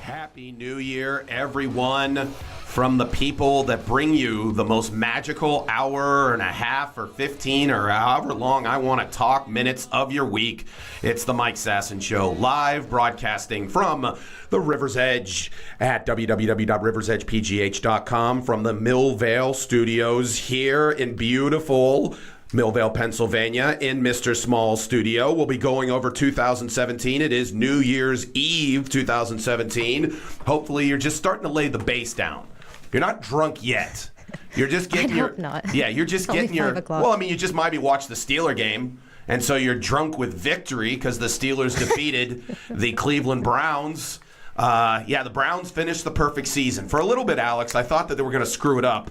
Happy New Year, everyone. From the people that bring you the most magical hour and a half or 15 or however long I want to talk minutes of your week. It's the Mike Sasson Show, live broadcasting from the River's Edge at www.riversedgepgh.com from the Millvale Studios here in beautiful Millvale, Pennsylvania, in Mr. Small's studio. We'll be going over 2017. It is New Year's Eve 2017. Hopefully you're just starting to lay the base down. You're not drunk yet. You're just getting I hope not. Yeah, you're just getting your... Well, I mean, you just maybe watch the Steeler game, and so you're drunk with victory because the Steelers defeated the Cleveland Browns. The Browns finished the perfect season. For a little bit, Alex, I thought that they were going to screw it up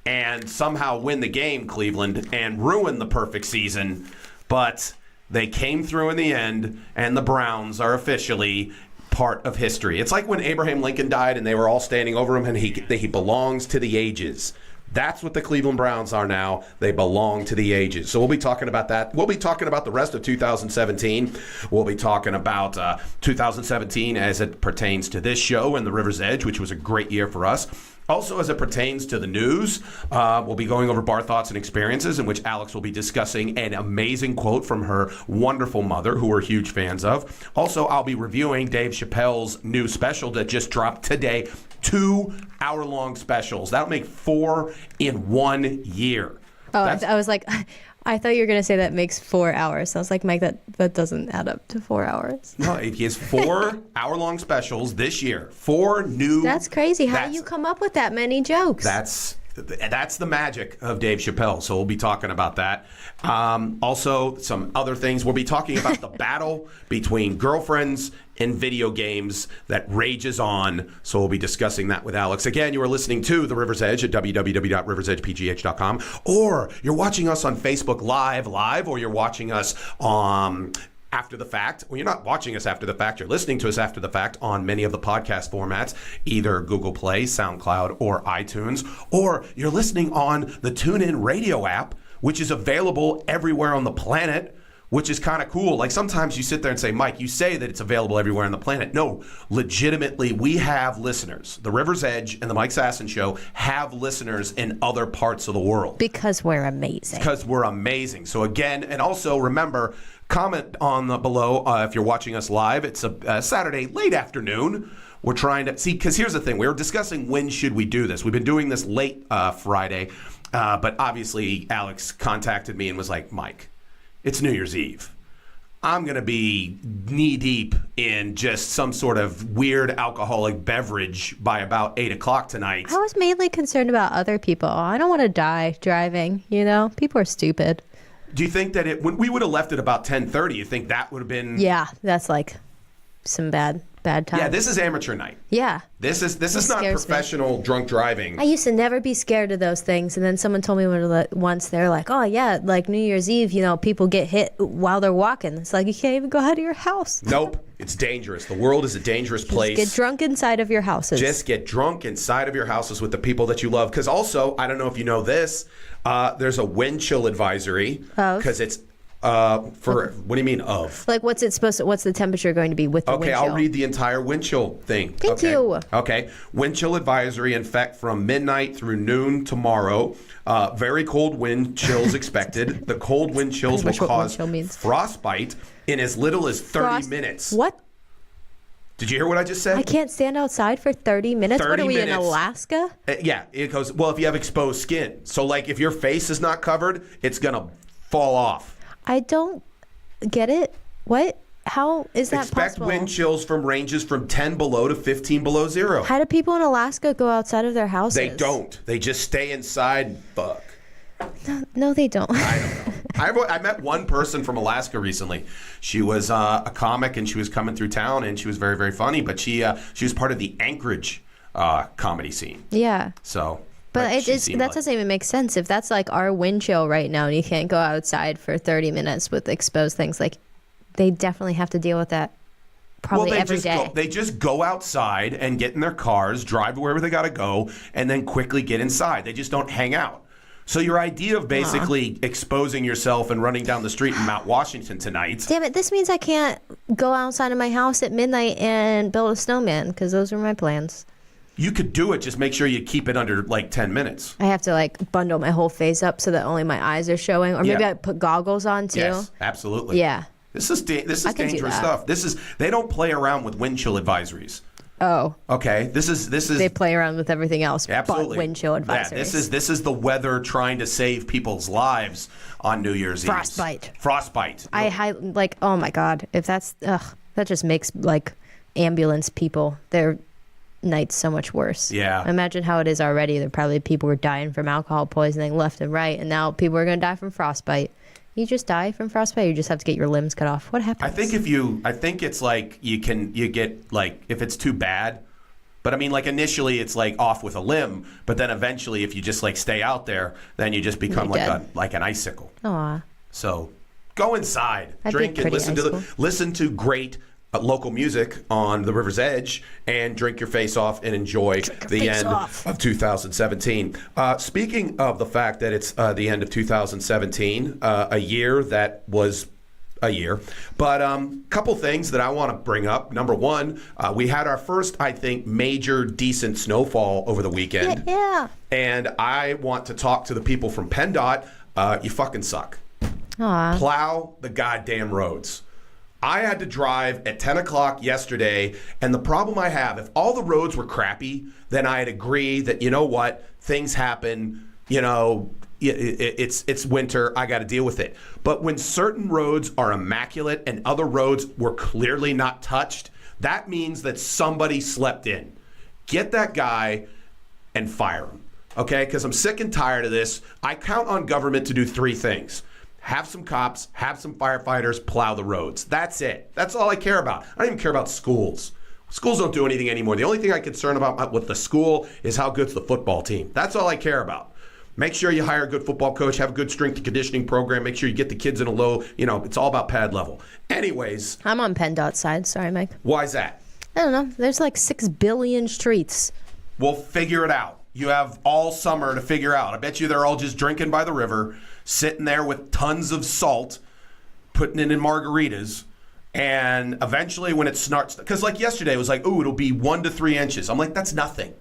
and somehow win the game, Cleveland, and ruin the perfect season. But they came through in the end, and the Browns are officially part of history. It's like when Abraham Lincoln died and they were all standing over him, and he belongs to the ages. That's what the Cleveland Browns are now. They belong to the ages. So we'll be talking about that. We'll be talking about the rest of 2017. We'll be talking about 2017 as it pertains to this show and the River's Edge, which was a great year for us. Also, as it pertains to the news, we'll be going over bar thoughts and experiences, in which Alex will be discussing an amazing quote from her wonderful mother, who we're huge fans of. Also, I'll be reviewing Dave Chappelle's new special that just dropped today. 2-hour-long specials. That'll make 4 in 1 year. Oh, I was like, I thought you were going to say that makes 4 hours. I was like, Mike, that doesn't add up to 4 hours. No, he has 4-hour-long specials this year. 4 new... That's crazy. How do you come up with that many jokes? That's the magic of Dave Chappelle. So we'll be talking about that. Also, some other things. We'll be talking about the battle between girlfriends and video games that rages on. So we'll be discussing that with Alex. Again, you are listening to The River's Edge at www.riversedgepgh.com, or you're watching us on Facebook live, or you're watching us after the fact. Well, you're not watching us after the fact. You're listening to us after the fact on many of the podcast formats, either Google Play, SoundCloud, or iTunes, or you're listening on the TuneIn Radio app, which is available everywhere on the planet, which is kind of cool. Like, sometimes you sit there and say, Mike, you say that it's available everywhere on the planet. No, legitimately, we have listeners. The River's Edge and the Mike Sasson Show have listeners in other parts of the world. Because we're amazing. So again, and also remember, comment on below if you're watching us live. It's a Saturday late afternoon. We're trying to see, because here's the thing. We were discussing when should we do this. We've been doing this late Friday, but obviously Alex contacted me and was like, Mike, it's New Year's Eve. I'm going to be knee-deep in just some sort of weird alcoholic beverage by about 8 o'clock tonight. I was mainly concerned about other people. I don't want to die driving, People are stupid. Do you think that when we would have left at about 10:30, you think that would have been... Yeah, that's like some bad time. Yeah, this is amateur night. Yeah. This is not professional drunk driving. I used to never be scared of those things, and then someone told me once, they're like, oh yeah, like New Year's Eve, people get hit while they're walking. It's like, you can't even go out of your house. Nope. It's dangerous. The world is a dangerous place. Just get drunk inside of your houses. Just get drunk inside of your houses with the people that you love. Because also, I don't know if you know this, there's a wind chill advisory. Because it's what do you mean of? Like, what's the temperature going to be with the wind chill? Okay, I'll read the entire wind chill thing. Thank you. Okay. Wind chill advisory in effect from midnight through noon tomorrow. Very cold wind chills expected. The cold wind chills will cause frostbite in as little as 30 minutes. What? Did you hear what I just said? I can't stand outside for 30 minutes? 30 what are we minutes. In Alaska? Yeah, it goes, well, if you have exposed skin. So, like, if your face is not covered, it's going to fall off. I don't get it. What? How is that possible? Expect wind chills from ranges from 10 below to 15 below zero. How do people in Alaska go outside of their houses? They don't. They just stay inside and fuck. No, they don't. I don't know. I met one person from Alaska recently. She was a comic, and she was coming through town, and she was very, very funny. But she was part of the Anchorage comedy scene. Yeah. So. But that doesn't even make sense. If that's like our wind chill right now and you can't go outside for 30 minutes with exposed things, like they definitely have to deal with that probably every day. They just go outside and get in their cars, drive to wherever they got to go, and then quickly get inside. They just don't hang out. So your idea of basically exposing yourself and running down the street in Mount Washington tonight. Damn it, this means I can't go outside of my house at midnight and build a snowman because those were my plans. You could do it. Just make sure you keep it under like 10 minutes. I have to like bundle my whole face up so that only my eyes are showing, or maybe I put goggles on too. Yes, absolutely. Yeah. This is dangerous stuff. They don't play around with wind chill advisories. Oh. Okay. This is they play around with everything else absolutely. But wind chill advisories. Yeah, this is the weather trying to save people's lives on New Year's Eve. Frostbite. Oh my God. If that just makes like ambulance people their nights so much worse. Yeah. Imagine how it is already. There probably people were dying from alcohol poisoning left and right, and now people are going to die from frostbite. You just die from frostbite, or you just have to get your limbs cut off. What happens? I think it's like you get like if it's too bad. But I mean, like initially it's like off with a limb, but then eventually if you just like stay out there, then you just become like an icicle. Aw. So go inside, drink and listen to great local music on the river's edge, and drink your face off and enjoy the end of 2017. Speaking of the fact that it's the end of 2017, a year that was a year, but couple things that I want to bring up. Number one, we had our first, I think, major decent snowfall over the weekend. Yeah. And I want to talk to the people from Penndot. You fucking suck. Aww. Plow the goddamn roads. I had to drive at 10 o'clock yesterday, and the problem I have, if all the roads were crappy, then I'd agree that, you know what, things happen, you know, it's winter, I got to deal with it. But when certain roads are immaculate and other roads were clearly not touched, that means that somebody slept in. Get that guy and fire him, okay? Because I'm sick and tired of this. I count on government to do three things. Have some cops, have some firefighters, plow the roads. That's it. That's all I care about. I don't even care about schools. Schools don't do anything anymore. The only thing I'm concerned about with the school is how good's the football team. That's all I care about. Make sure you hire a good football coach, have a good strength and conditioning program, make sure you get the kids in a low, it's all about pad level. Anyways. I'm on Penndot's side. Sorry, Mike. Why is that? I don't know. There's like 6 billion streets. We'll figure it out. You have all summer to figure out. I bet you they're all just drinking by the river, sitting there with tons of salt, putting it in margaritas, and eventually when it starts, because like yesterday it was like, ooh, it'll be 1 to 3 inches. I'm like, that's nothing.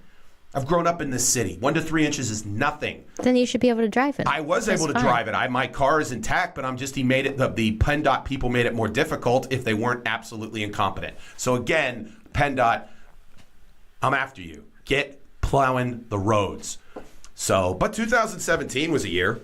I've grown up in this city. 1 to 3 inches is nothing. Then you should be able to drive it. I was able to drive it. My car is intact, but he made it, the Penndot people made it more difficult if they weren't absolutely incompetent. So again, Penndot, I'm after you. Get plowing the roads. So, but 2017 was a year,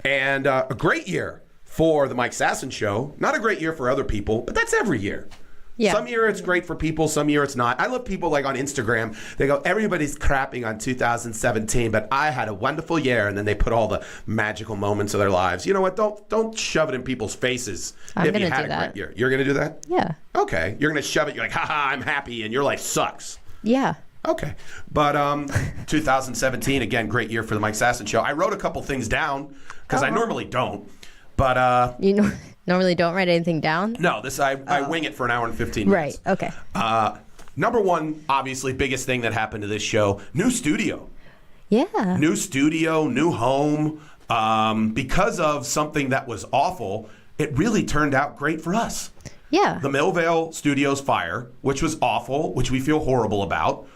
and a great year for the Mike Sasson Show. Not a great year for other people, but that's every year. Yeah. Some year it's great for people, some year it's not. I love people like on Instagram, they go, everybody's crapping on 2017, but I had a wonderful year, and then they put all the magical moments of their lives. You know what? Don't shove it in people's faces. I'm going to do that. Great year. You're going to do that? Yeah. Okay. You're going to shove it. You're like, haha, I'm happy, and your life sucks. Yeah. Okay. But 2017, again, great year for the Mike Sasson Show. I wrote a couple things down because I normally don't. But you normally don't write anything down? No, I wing it for an hour and 15 minutes. Right. Okay. Number one, obviously, biggest thing that happened to this show, new studio. Yeah. New studio, new home. Because of something that was awful, it really turned out great for us. Yeah. The Millvale Studios fire, which was awful, which we feel horrible about.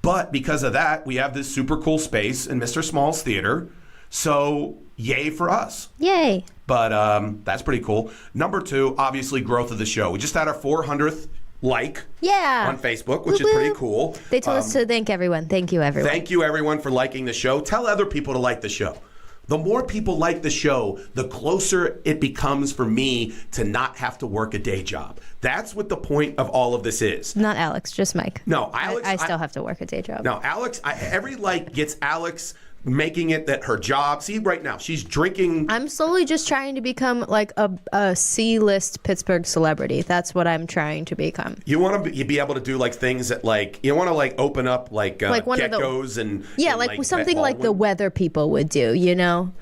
But because of that, we have this super cool space in Mr. Small's theater. So, yay for us. Yay. But that's pretty cool. Number two, obviously, growth of the show. We just had our 400th like on Facebook, which is pretty cool. They told us to thank everyone. Thank you, everyone. Thank you, everyone, for liking the show. Tell other people to like the show. The more people like the show, the closer it becomes for me to not have to work a day job. That's what the point of all of this is. Not Alex, just Mike. No, Alex. I still have to work a day job. No, Alex, every like gets Alex making it that her job. See, right now she's drinking. I'm slowly just trying to become like a C-list Pittsburgh celebrity. That's what I'm trying to become. You want to be able to do like things that like you want to like open up like one geckos and like something like the weather people would do. You know,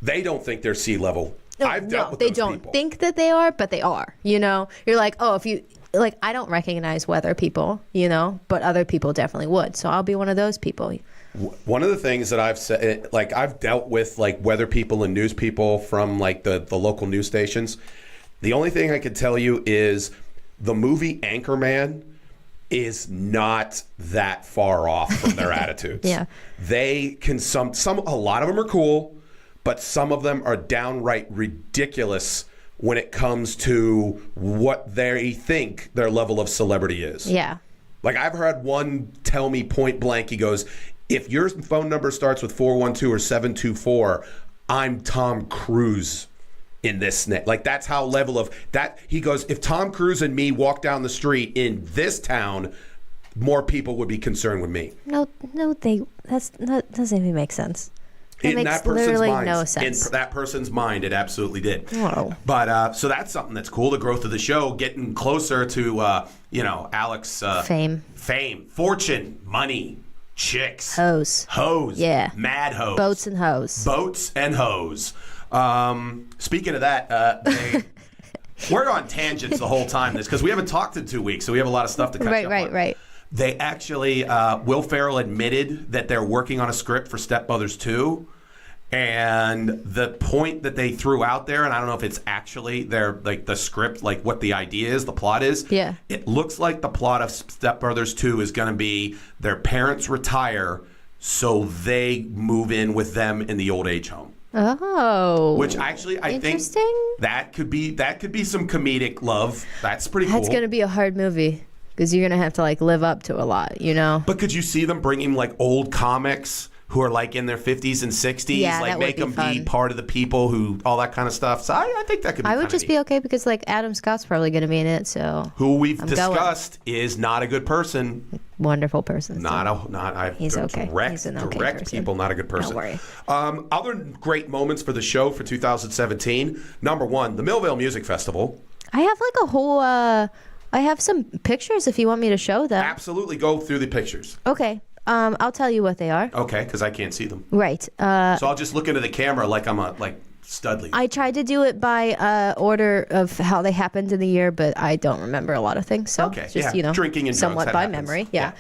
they don't think they're sea level. I've dealt with they those don't people. think that they are, but they are. You know, you're like, oh, if you. Like, I don't recognize weather people, you know, but other people definitely would. So I'll be one of those people. One of the things that I've said, like I've dealt with like weather people and news people from like the local news stations. The only thing I can tell you is the movie Anchorman is not that far off from their attitudes. Yeah. They can a lot of them are cool, but some of them are downright ridiculous when it comes to what they think their level of celebrity is. Yeah. Like I've heard one tell me point blank, he goes, if your phone number starts with 412 or 724, I'm Tom Cruise in this like that's how level of that. He goes, if Tom Cruise and me walk down the street in this town, more people would be concerned with me. No, that doesn't even make sense. That in makes that person's literally mind, no sense. In that person's mind, it absolutely did. Whoa. But so that's something that's cool. The growth of the show, getting closer to Alex. Fame, fortune, money, chicks, hoes, yeah, mad hoes, boats and hoes. Speaking of that, we're on tangents the whole time. This because we haven't talked in 2 weeks, so we have a lot of stuff to catch up on. Right. They actually, Will Ferrell admitted that they're working on a script for Step Brothers 2. And the point that they threw out there, and I don't know if it's actually their like the script, like what the idea is, the plot is. Yeah. It looks like the plot of Step Brothers 2 is going to be their parents retire, so they move in with them in the old age home. Oh. Which actually I think that could be some comedic love. That's pretty cool. That's going to be a hard movie. Because you're going to have to, like, live up to a lot, you know? But could you see them bringing, like, old comics who are, like, in their 50s and 60s? Yeah, like, that make would be them be fun. part of the people who, all that kind of stuff. So I think that could be I would just be okay because, like, Adam Scott's probably going to be in it, so. Who we've discussed is not a good person. Wonderful person. He's okay. He's an okay direct person. people, not a good person. Don't worry. Other great moments for the show for 2017. Number one, the Millvale Music Festival. I have, like, a whole, I have some pictures if you want me to show them. Absolutely. Go through the pictures. Okay. I'll tell you what they are. Okay, because I can't see them. Right. So I'll just look into the camera like I'm a Studley. I tried to do it by order of how they happened in the year, but I don't remember a lot of things. So okay, just, drinking and somewhat drugs, by happens. memory. Yeah.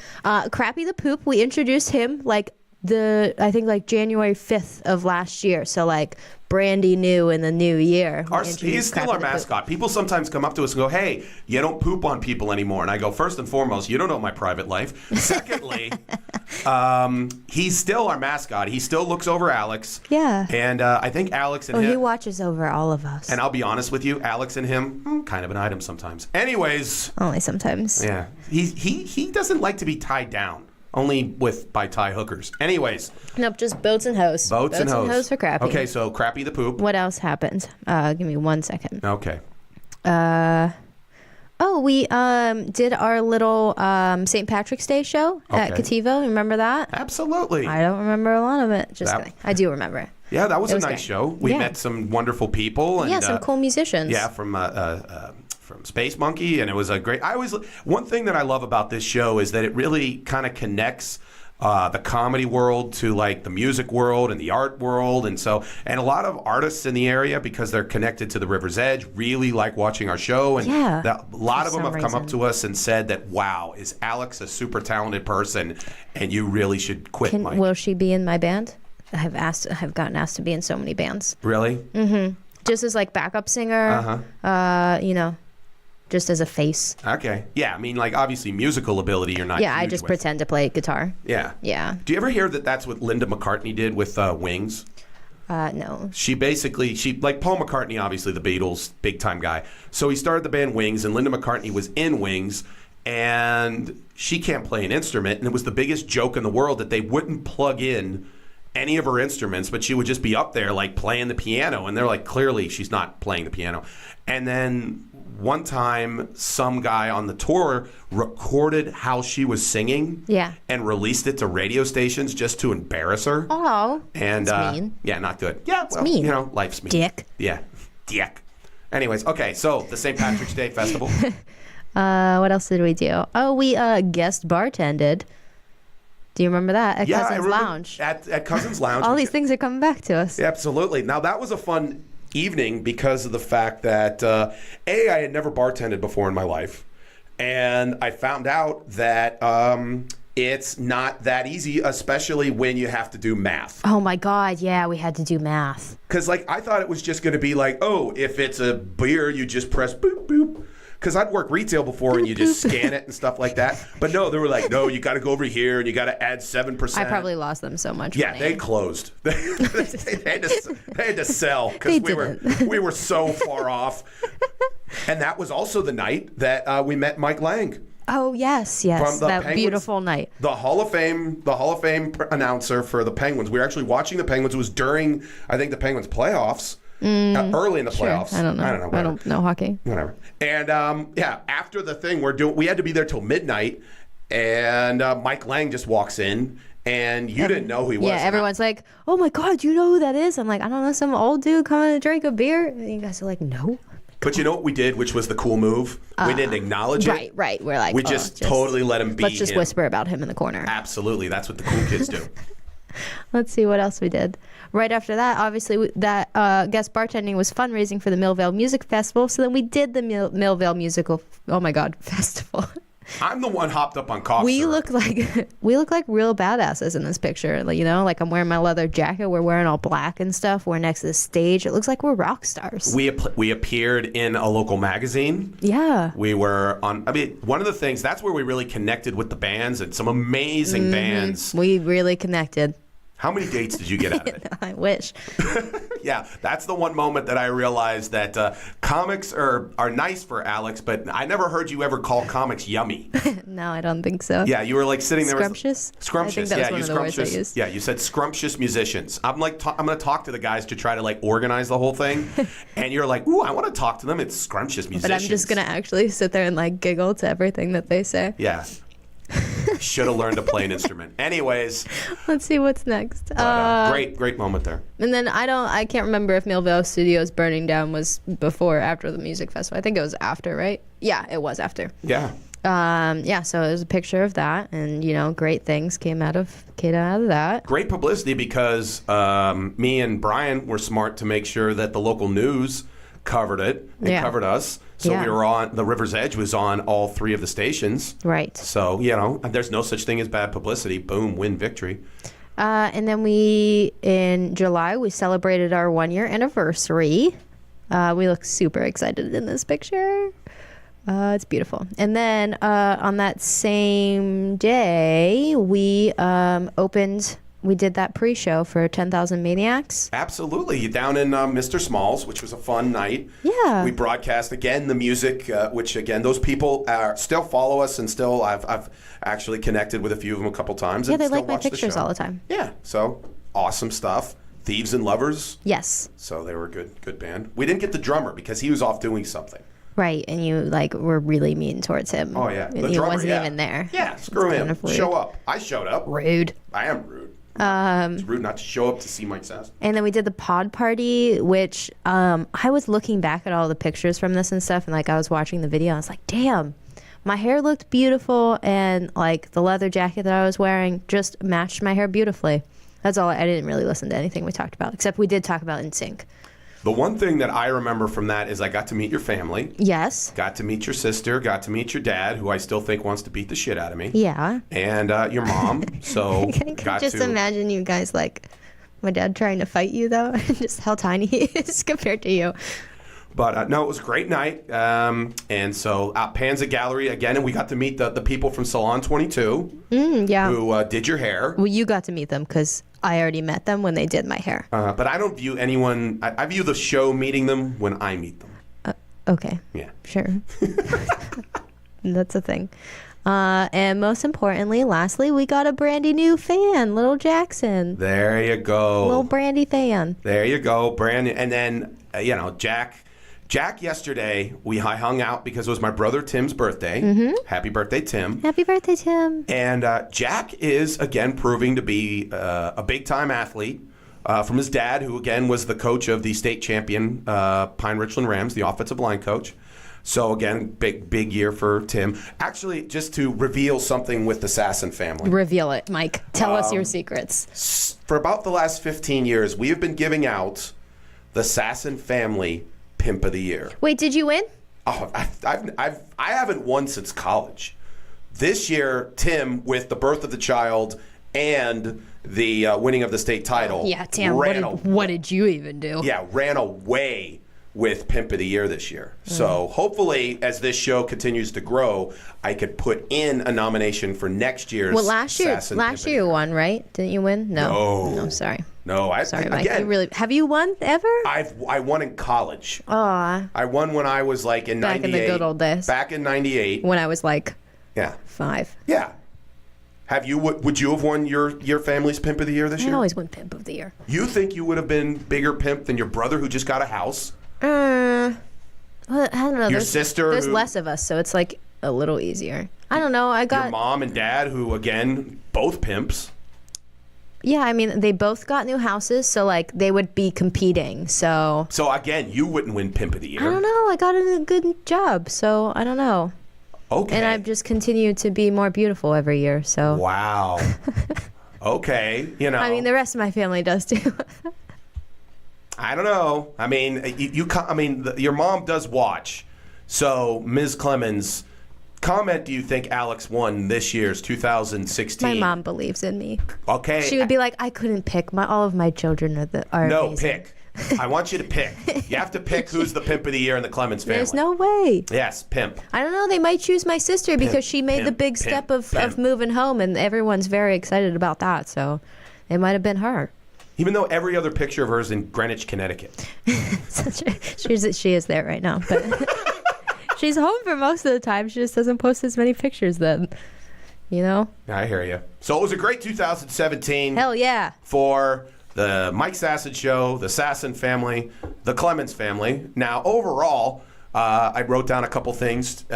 Crappy the Poop, we introduced him like I think like January 5th of last year. So like brandy new in the new year. He's still our mascot. People sometimes come up to us and go, hey, you don't poop on people anymore. And I go, first and foremost, you don't know my private life. Secondly, he's still our mascot. He still looks over Alex. Yeah. And I think Alex and him. He watches over all of us. And I'll be honest with you, Alex and him, kind of an item sometimes. Anyways. Only sometimes. Yeah. He doesn't like to be tied down. Only by tie hookers. Anyways. Nope, just boats and hoes. Boats and hoes for Crappy. Okay, so Crappy the Poop. What else happened? Give me 1 second. Okay. We did our little St. Patrick's Day show at Cativo. Remember that? Absolutely. I don't remember a lot of it. Just kidding. I do remember it. Yeah, that was a nice great. show. We met some wonderful people. And, some cool musicians. Yeah, from Space Monkey, and it was a great. One thing that I love about this show is that it really kind of connects the comedy world to like the music world and the art world, and a lot of artists in the area, because they're connected to the River's Edge, really like watching our show, and a lot of them have come up to us and said that, wow, is Alex a super talented person, and you really should quit. Mike. Will she be in my band? I have gotten asked to be in so many bands. Really? Mm-hmm. Just as like backup singer. Just as a face. Okay. Yeah, I mean, like, obviously, musical ability you're not. Yeah, I just pretend to play guitar. Yeah. Yeah. Do you ever hear that that's what Linda McCartney did with Wings? No. She like Paul McCartney, obviously the Beatles, big time guy. So he started the band Wings, and Linda McCartney was in Wings, and she can't play an instrument, and it was the biggest joke in the world that they wouldn't plug in any of her instruments, but she would just be up there like playing the piano, and they're like, clearly she's not playing the piano. And then one time some guy on the tour recorded how she was singing and released it to radio stations just to embarrass her. Oh, and that's mean. Yeah, not good. Yeah, it's mean. Life's mean. Dick. Yeah, dick. Anyways, okay, so the St. Patrick's Day Festival. What else did we do? Oh, we guest bartended. Do you remember that at Cousin's Lounge? At Cousin's Lounge. All these things are coming back to us. Yeah, absolutely. Now, that was a fun evening because of the fact that, I had never bartended before in my life. And I found out that it's not that easy, especially when you have to do math. Oh, my God. Yeah, we had to do math. Because, I thought it was just going to be like, oh, if it's a beer, you just press boop, boop. Because I'd worked retail before and you just scan it and stuff like that. But no, they were like, no, you got to go over here and you got to add 7%. I probably lost them so much money. They closed. they had to sell because we were so far off. And that was also the night that we met Mike Lang. Oh, yes. That Penguins, beautiful night. The Hall of Fame announcer for the Penguins. We were actually watching the Penguins. It was during, I think, the Penguins playoffs. Early in the playoffs. Sure. I don't know. I don't know hockey. Whatever. And after the thing, we had to be there till midnight, and Mike Lang just walks in, and you didn't know who he was. Yeah, everyone's like, "Oh my God, do you know who that is?" I'm like, "I don't know, some old dude coming to drink a beer." And you guys are like, "No." But you know what we did, which was the cool move? We didn't acknowledge it. Right. We're like, we just totally let him be. Let's just whisper about him in the corner. Absolutely, that's what the cool kids do. Let's see what else we did. Right after that, obviously, that guest bartending was fundraising for the Millvale Music Festival. So then we did the Millvale Musical, Festival. I'm the one hopped up on cough we syrup. look like real badasses in this picture. Like I'm wearing my leather jacket. We're wearing all black and stuff. We're next to the stage. It looks like we're rock stars. We appeared in a local magazine. Yeah. We were on. One of the things, that's where we really connected with the bands and some amazing bands. We really connected. How many dates did you get out of it? I wish. Yeah, that's the one moment that I realized that comics are nice for Alex, but I never heard you ever call comics yummy. No, I don't think so. Yeah, you were like sitting there. Scrumptious? Scrumptious. I think that was one of the words I used. Yeah, you said scrumptious musicians. I'm like, I'm going to talk to the guys to try to organize the whole thing, and you're like, ooh, I want to talk to them. It's scrumptious musicians. But I'm just going to actually sit there and giggle to everything that they say. Yeah. Should have learned to play an instrument. Anyways, let's see what's next. Great moment there. And then I can't remember if Millvale Studios burning down was before or after the music festival. I think it was after, right? Yeah, it was after. Yeah. So there's a picture of that, and great things came out of that. Great publicity because me and Brian were smart to make sure that the local news covered it and covered us. So we were on, the River's Edge was on all 3 of the stations. Right. So, there's no such thing as bad publicity. Boom, win, victory. And then in July, we celebrated our 1-year anniversary. We look super excited in this picture. It's beautiful. And then on that same day, we did that pre-show for 10,000 Maniacs. Absolutely. Down in Mr. Small's, which was a fun night. Yeah. We broadcast, again, the music, which, again, those people still follow us, and still I've actually connected with a few of them a couple times. Yeah, and they still like my watch the pictures show. all the time. Yeah. So, awesome stuff. Thieves and Lovers. Yes. So they were a good band. We didn't get the drummer because he was off doing something. Right, and you were really mean towards him. Oh, yeah. And he wasn't even there. Yeah, screw him. Show up. I showed up. Rude. I am rude. It's rude not to show up to see Mike Sasson. And then we did the pod party, which I was looking back at all the pictures from this and stuff, and I was watching the video, and I was like, damn, my hair looked beautiful, and the leather jacket that I was wearing just matched my hair beautifully. That's all. I didn't really listen to anything we talked about, except we did talk about NSYNC. The one thing that I remember from that is I got to meet your family. Yes. Got to meet your sister. Got to meet your dad, who I still think wants to beat the shit out of me. Yeah. And your mom. So I can just imagine you guys my dad trying to fight you, though. Just how tiny he is compared to you. But no, it was a great night. And so Panza Gallery again, and we got to meet the people from Salon 22. Yeah. Who did your hair. Well, you got to meet them because I already met them when they did my hair. But I don't view anyone, I view the show meeting them when I meet them. Okay. Yeah. Sure. That's a thing. And most importantly, lastly, we got a brandy new fan, Little Jackson. There you go. Little Brandy fan. There you go, Brandon. And then, Jack, yesterday, I hung out because it was my brother Tim's birthday. Happy birthday, Tim. Happy birthday, Tim. And Jack is, again, proving to be a big-time athlete from his dad, who, again, was the coach of the state champion Pine Richland Rams, the offensive line coach. So, again, big year for Tim. Actually, just to reveal something with the Sasson family. Reveal it, Mike. Tell us your secrets. For about the last 15 years, we have been giving out the Sasson family Pimp of the Year. Wait, did you win? Oh, I haven't won since college. This year, Tim, with the birth of the child and the winning of the state title, Yeah, Tim, what did you even do? Yeah, ran away with Pimp of the Year this year. So hopefully, as this show continues to grow, I could put in a nomination for next year's. Well, last year Pimp you won, right? Didn't you win? No, sorry. No, Sorry, Mike. Again, Have you won ever? I won in college. Aw. I won when I was like in Back 98. in the good old days. Back in 98. When I was like Yeah. 5. Yeah. Would you have won your family's Pimp of the Year this I year? always win Pimp of the Year. You think you would have been bigger pimp than your brother who just got a house? Well, I don't know. Your sister There's who- less of us, so it's like a little easier. I don't know. Your mom and dad who, again, both pimps. Yeah, I mean, they both got new houses, so like they would be competing. So again, you wouldn't win Pimp of the Year. I don't know. I got a good job, so I don't know. Okay. And I've just continued to be more beautiful every year. So Wow. Okay. I mean, the rest of my family does too. I don't know. I mean, your mom does watch. So, Ms. Clemens, comment, do you think Alex won this year's 2016? My mom believes in me. Okay. She would be like, I couldn't pick. All of my children are No, amazing. pick. I want you to pick. You have to pick who's the Pimp of the Year in the Clemens family. There's no way. Yes, Pimp. I don't know. They might choose my sister because she made the big step of moving home, and everyone's very excited about that. So it might have been her. Even though every other picture of her is in Greenwich, Connecticut. She is there right now, but she's home for most of the time. She just doesn't post as many pictures then. I hear you. So it was a great 2017. Hell yeah. For the Mike Sasson Show, the Sasson family, the Clemens family. Now, overall, I wrote down a couple things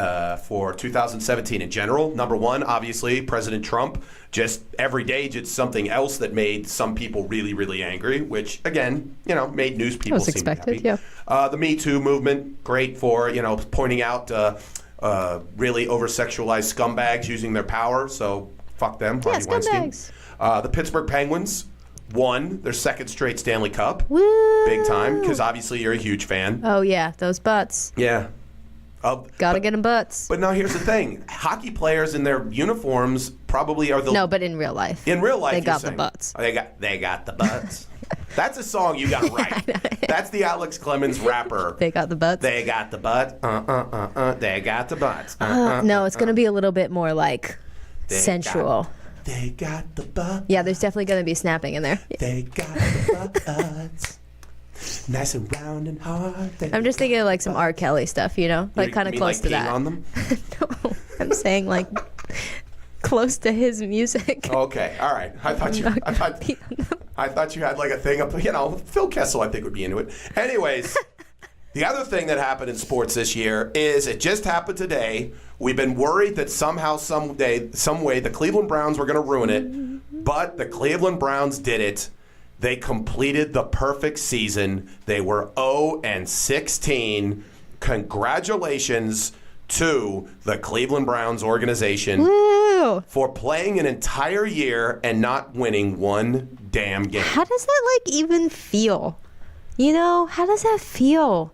for 2017 in general. Number one, obviously, President Trump. Just every day did something else that made some people really, really angry, which, again, made news people seem happy. Yeah. The Me Too movement, great for, pointing out really over-sexualized scumbags using their power. So, fuck them, Harvey Weinstein. The Pittsburgh Penguins won their second straight Stanley Cup. Woo! Big time, because obviously you're a huge fan. Oh, yeah. Those butts. Yeah. Gotta get them butts. But now here's the thing. Hockey players in their uniforms probably are the... No, but in real life. In real life, they got saying, the butts. They got the butts. That's a song you got to write. That's the Alex Clemens rapper. They got the butts. They got the butt. They got the butts. No, it's going to be a little bit more like sensual. They got the butts. Yeah, there's definitely going to be snapping in there. They got the butts. Nice and round and hard. I'm just thinking of like some R. Kelly stuff, like kind of close to that. On them? No, I'm saying like close to his music. Okay, all right. I thought you had like a thing up. Phil Kessel, I think, would be into it. Anyways, the other thing that happened in sports this year is it just happened today. We've been worried that somehow, some way, the Cleveland Browns were going to ruin it, but the Cleveland Browns did it. They completed the perfect season. They were 0-16. Congratulations to the Cleveland Browns organization for playing an entire year and not winning one damn game. How does that even feel? How does that feel?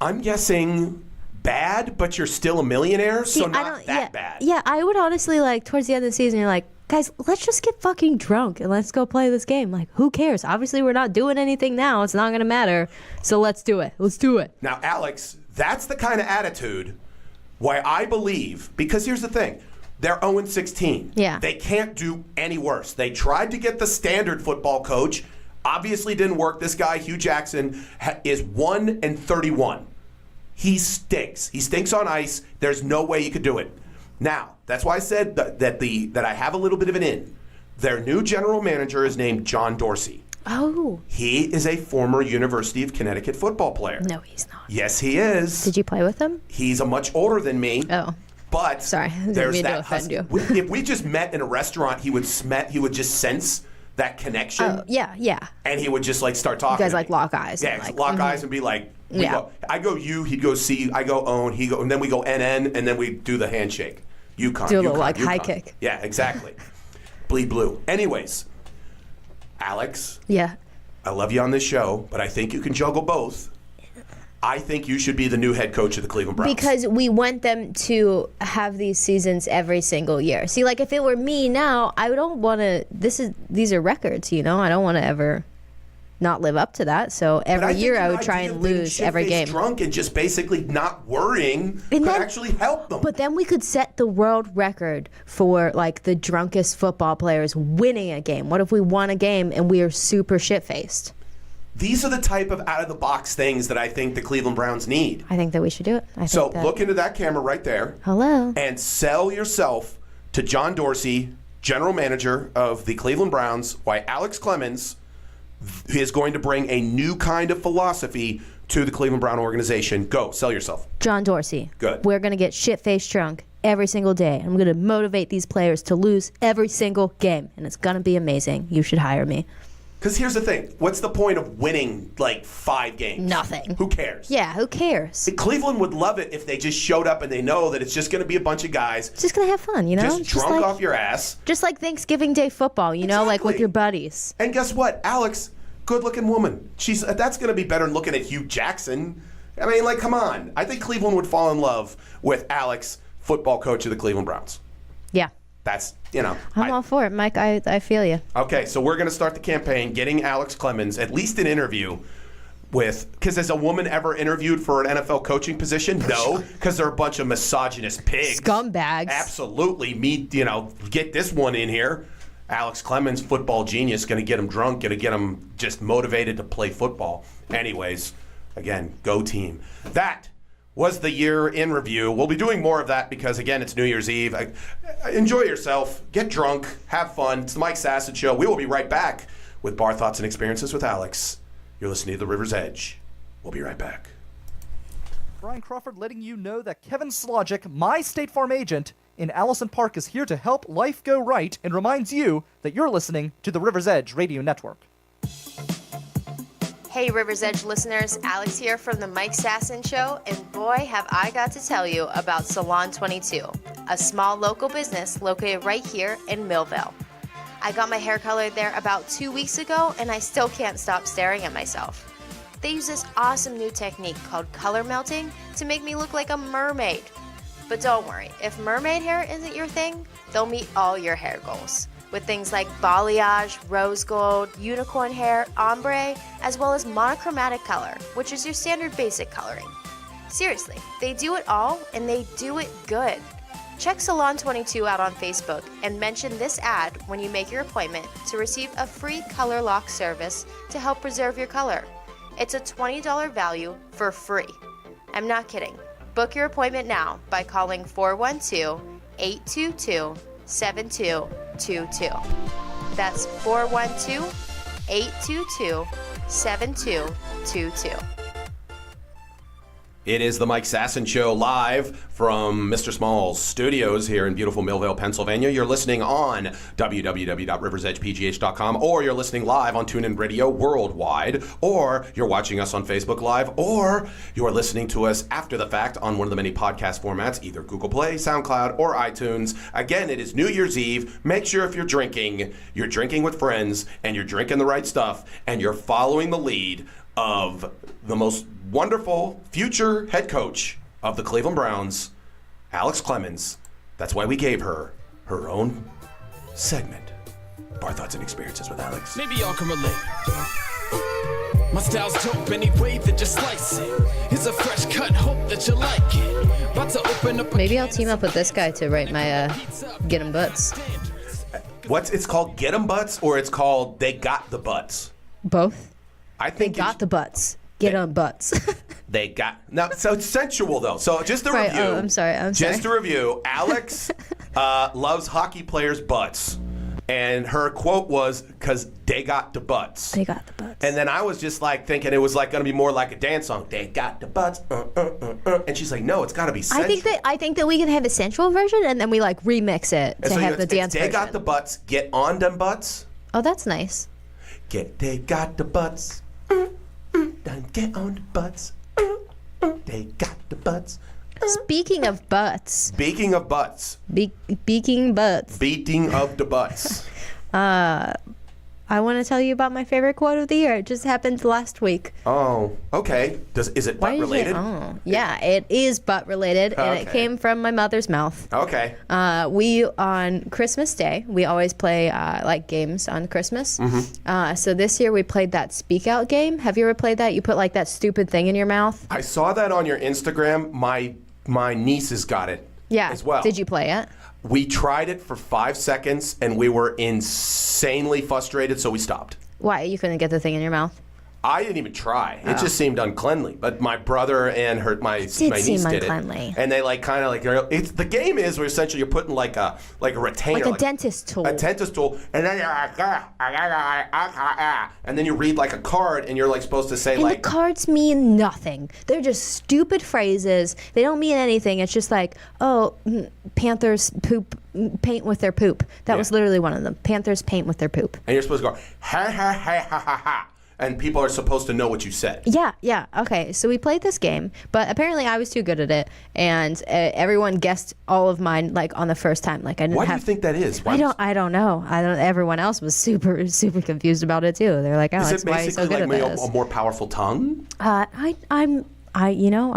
I'm guessing bad, but you're still a millionaire, so not that bad. Yeah, I would honestly towards the end of the season, you're like, guys, let's just get fucking drunk and let's go play this game. Who cares? Obviously, we're not doing anything now. It's not going to matter. So let's do it. Let's do it. Now, Alex, that's the kind of attitude why I believe, because here's the thing. They're 0-16. Yeah. They can't do any worse. They tried to get the standard football coach. Obviously didn't work. This guy, Hugh Jackson, is 1-31. He stinks. He stinks on ice. There's no way you could do it. Now, that's why I said that I have a little bit of an in. Their new general manager is named John Dorsey. Oh. He is a former University of Connecticut football player. No, he's not. Yes, he is. Did you play with him? He's a much older than me. Oh. But sorry, I didn't there's mean to that offend you. If we just met in a restaurant, he would just sense that connection. Oh, yeah. And he would just like start talking. You guys to like me. lock eyes. Yeah, like, lock eyes and be like, I go you, he'd go C, I go own, he go, and then we go NN, and then we do the handshake. UConn. Do a little UConn, like UConn. high kick. Yeah, exactly. Bleed blue. Anyways, Alex. Yeah. I love you on this show, but I think you can juggle both. I think you should be the new head coach of the Cleveland Browns. Because we want them to have these seasons every single year. See, like if it were me now, I don't want to. These are records, you know. I don't want to ever not live up to that. So every year I would try and lose every game. Drunk and just basically not worrying could actually help them. But then we could set the world record for like the drunkest football players winning a game. What if we won a game and we are super shit-faced? These are the type of out-of-the-box things that I think the Cleveland Browns need. I think that we should do it. Look into that camera right there. Hello. And sell yourself to John Dorsey, general manager of the Cleveland Browns, why Alex Clemens is going to bring a new kind of philosophy to the Cleveland Brown organization. Go, sell yourself. John Dorsey. Good. We're going to get shit-faced drunk every single day. I'm going to motivate these players to lose every single game, and it's going to be amazing. You should hire me. Because here's the thing. What's the point of winning, like, 5 games? Nothing. Who cares? Yeah, who cares? Cleveland would love it if they just showed up and they know that it's just going to be a bunch of guys. Just going to have fun, you know? Just drunk off your ass. Just like Thanksgiving Day football, you know, like with your buddies. And guess what? Alex, good-looking woman. That's going to be better than looking at Hugh Jackson. I mean, like, come on. I think Cleveland would fall in love with Alex, football coach of the Cleveland Browns. Yeah. That's, you know. I'm all for it, Mike. I feel you. Okay, so we're going to start the campaign getting Alex Clemens at least an interview with, because has a woman ever interviewed for an NFL coaching position? No, because they're a bunch of misogynist pigs. Scumbags. Absolutely. Get this one in here. Alex Clemens, football genius, going to get him drunk, going to get him just motivated to play football. Anyways, again, go team. That was the year in review. We'll be doing more of that because, again, it's New Year's Eve. Enjoy yourself. Get drunk. Have fun. It's the Mike Sasson Show. We will be right back with Bar Thoughts and Experiences with Alex. You're listening to The River's Edge. We'll be right back. Brian Crawford letting you know that Kevin Slogic, my State Farm agent in Allison Park, is here to help life go right and reminds you that you're listening to the River's Edge Radio Network. Hey, River's Edge listeners, Alex here from the Mike Sasson Show, and boy, have I got to tell you about Salon 22, a small local business located right here in Millville. I got my hair colored there about 2 weeks ago, and I still can't stop staring at myself. They use this awesome new technique called color melting to make me look like a mermaid. But don't worry, if mermaid hair isn't your thing, they'll meet all your hair goals, with things like balayage, rose gold, unicorn hair, ombre, as well as monochromatic color, which is your standard basic coloring. Seriously, they do it all, and they do it good. Check Salon 22 out on Facebook and mention this ad when you make your appointment to receive a free color lock service to help preserve your color. It's a $20 value for free. I'm not kidding. Book your appointment now by calling 412-822-7222. That's 412-822-7222. It is the Mike Sasson Show live from Mr. Small's studios here in beautiful Millvale, Pennsylvania. You're listening on www.riversedgepgh.com, or you're listening live on TuneIn Radio worldwide, or you're watching us on Facebook Live, or you're listening to us after the fact on one of the many podcast formats, either Google Play, SoundCloud, or iTunes. Again, it is New Year's Eve. Make sure if you're drinking with friends, and you're drinking the right stuff, and you're following the lead of the most wonderful future head coach of the Cleveland Browns, Alex Clemens. That's why we gave her her own segment, Bar Thoughts and Experiences with Alex. Maybe y'all can relate. My style's dope any way that you slice it. It's a fresh cut, hope that you like it. About to open up. Maybe I'll team up with this guy to write my Get 'em Butts. It's called Get 'em Butts, or it's called They Got the Butts? Both. I They think got the butts. Get 'em butts. They got so it's sensual though. So just to Right, review. I'm sorry. Just to review, Alex loves hockey players' butts. And her quote was, "Because they got the butts." They got the butts. And then I was just like thinking it was like going to be more like a dance song. They got the butts. And she's like, no, it's got to be sensual. I think that we can have a sensual version and then we like remix it to have the dance version. They got the butts. Get on them butts. Oh, that's nice. They got the butts. Done get on the butts. They got the butts. Speaking of butts. Speaking of butts. Beaking butts. Beating of the butts. I want to tell you about my favorite quote of the year. It just happened last week. Oh, okay. Is it butt related? Yeah, it is butt related, and it came from my mother's mouth. Okay. We on Christmas Day, we always play like games on Christmas. So this year we played that Speak Out game. Have you ever played that? You put like that stupid thing in your mouth. I saw that on your Instagram. My nieces got it. Yeah. As well. Did you play it? We tried it for 5 seconds and we were insanely frustrated, so we stopped. Why? You couldn't get the thing in your mouth? I didn't even try. It just seemed uncleanly. But my brother and my niece did uncleanly. it. And they like kind of like the game is where essentially you're putting like a retainer, like a dentist tool. A dentist tool, and then you're like, and then you read like a card, and you're like supposed to say and like the cards mean nothing. They're just stupid phrases. They don't mean anything. It's just like, oh, Panthers paint with their poop. That was literally one of them. Panthers paint with their poop. And you're supposed to go ha ha ha ha ha ha. And people are supposed to know what you said. Yeah. Okay, so we played this game, but apparently I was too good at it, and everyone guessed all of mine like on the first time. Like I didn't. Why do you think that is? I don't know. Everyone else was super confused about it too. They're like, Alex, why are you so good at this? A more powerful tongue? I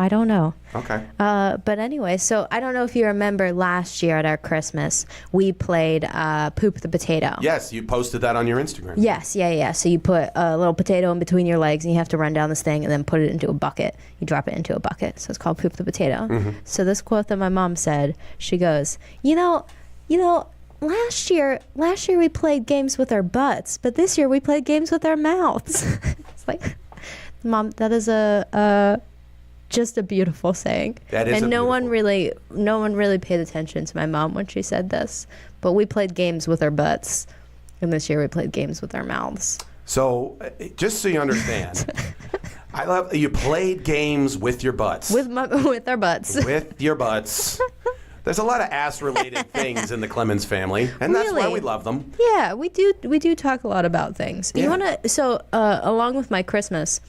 don't know. Okay. But anyway, so I don't know if you remember last year at our Christmas, we played Poop the Potato. Yes, you posted that on your Instagram. Yes, yeah. So you put a little potato in between your legs and you have to run down this thing and then put it into a bucket. You drop it into a bucket. So it's called Poop the Potato. Mm-hmm. So this quote that my mom said, she goes, you know, last year we played games with our butts, but this year we played games with our mouths. It's like, Mom, that is just a beautiful saying. That is, and no one really paid attention to my mom when she said this. But we played games with our butts, and this year we played games with our mouths. So, just so you understand, I love you played games with your butts. With our butts. With your butts. There's a lot of ass-related things in the Clemens family, and that's why we love them. Yeah, we do talk a lot about things. Yeah. You wanna along with my Christmas.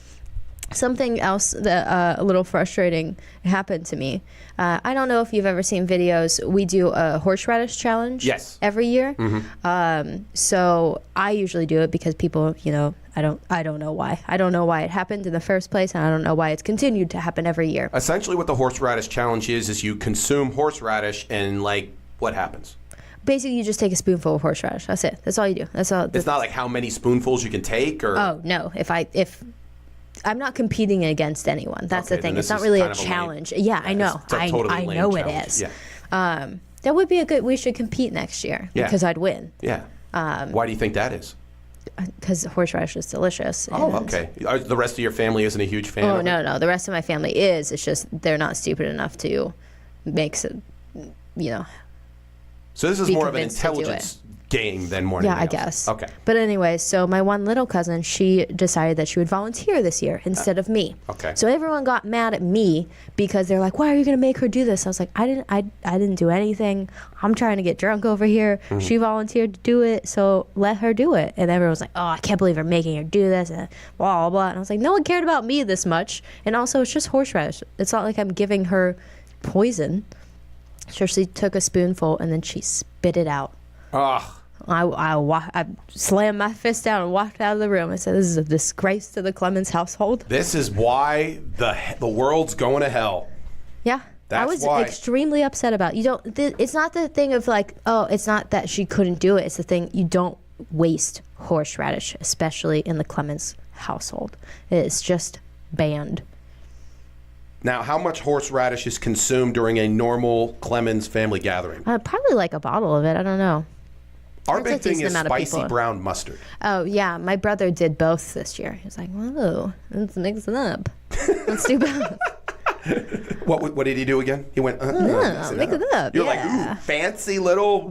Something else that a little frustrating happened to me. I don't know if you've ever seen videos. We do a horseradish challenge every year. Mm-hmm. So I usually do it because people, I don't know why. I don't know why it happened in the first place, and I don't know why it's continued to happen every year. Essentially what the horseradish challenge is you consume horseradish and what happens? Basically, you just take a spoonful of horseradish. That's it. That's all you do. That's all. It's not like how many spoonfuls you can take, or? Oh, no. If I'm not competing against anyone. That's the thing. It's not really a challenge. I know. I know it is. Yeah. That would be we should compete next year because I'd win. Yeah. Why do you think that is? Because horseradish is delicious. Oh, okay. The rest of your family isn't a huge fan of it? No. The rest of my family is. It's just they're not stupid enough to make So this is more of an intelligence game than more anything else. I guess. Okay. But anyway, so my one little cousin, she decided that she would volunteer this year instead of me. Okay. So everyone got mad at me because they're like, "Why are you going to make her do this?" I was like, "I didn't do anything. I'm trying to get drunk over here. Mm-hmm. She volunteered to do it, so let her do it." And everyone was like, "Oh, I can't believe you're making her do this," and blah, blah, blah. And I was like, no one cared about me this much. And also, it's just horseradish. It's not like I'm giving her poison. So she took a spoonful and then she spit it out. Ugh. I slammed my fist down and walked out of the room. I said, "This is a disgrace to the Clemens household." This is why the world's going to hell. Yeah. I was extremely upset about it. It's not the thing of like, oh, it's not that she couldn't do it. It's the thing, you don't waste horseradish, especially in the Clemens household. It's just banned. Now, how much horseradish is consumed during a normal Clemens family gathering? Probably like a bottle of it. I don't know. Our big thing is spicy brown mustard. Oh, yeah. My brother did both this year. He was like, whoa, let's mix it up. Let's do both. What did he do again? He went, make it up. You're like, ooh, fancy little,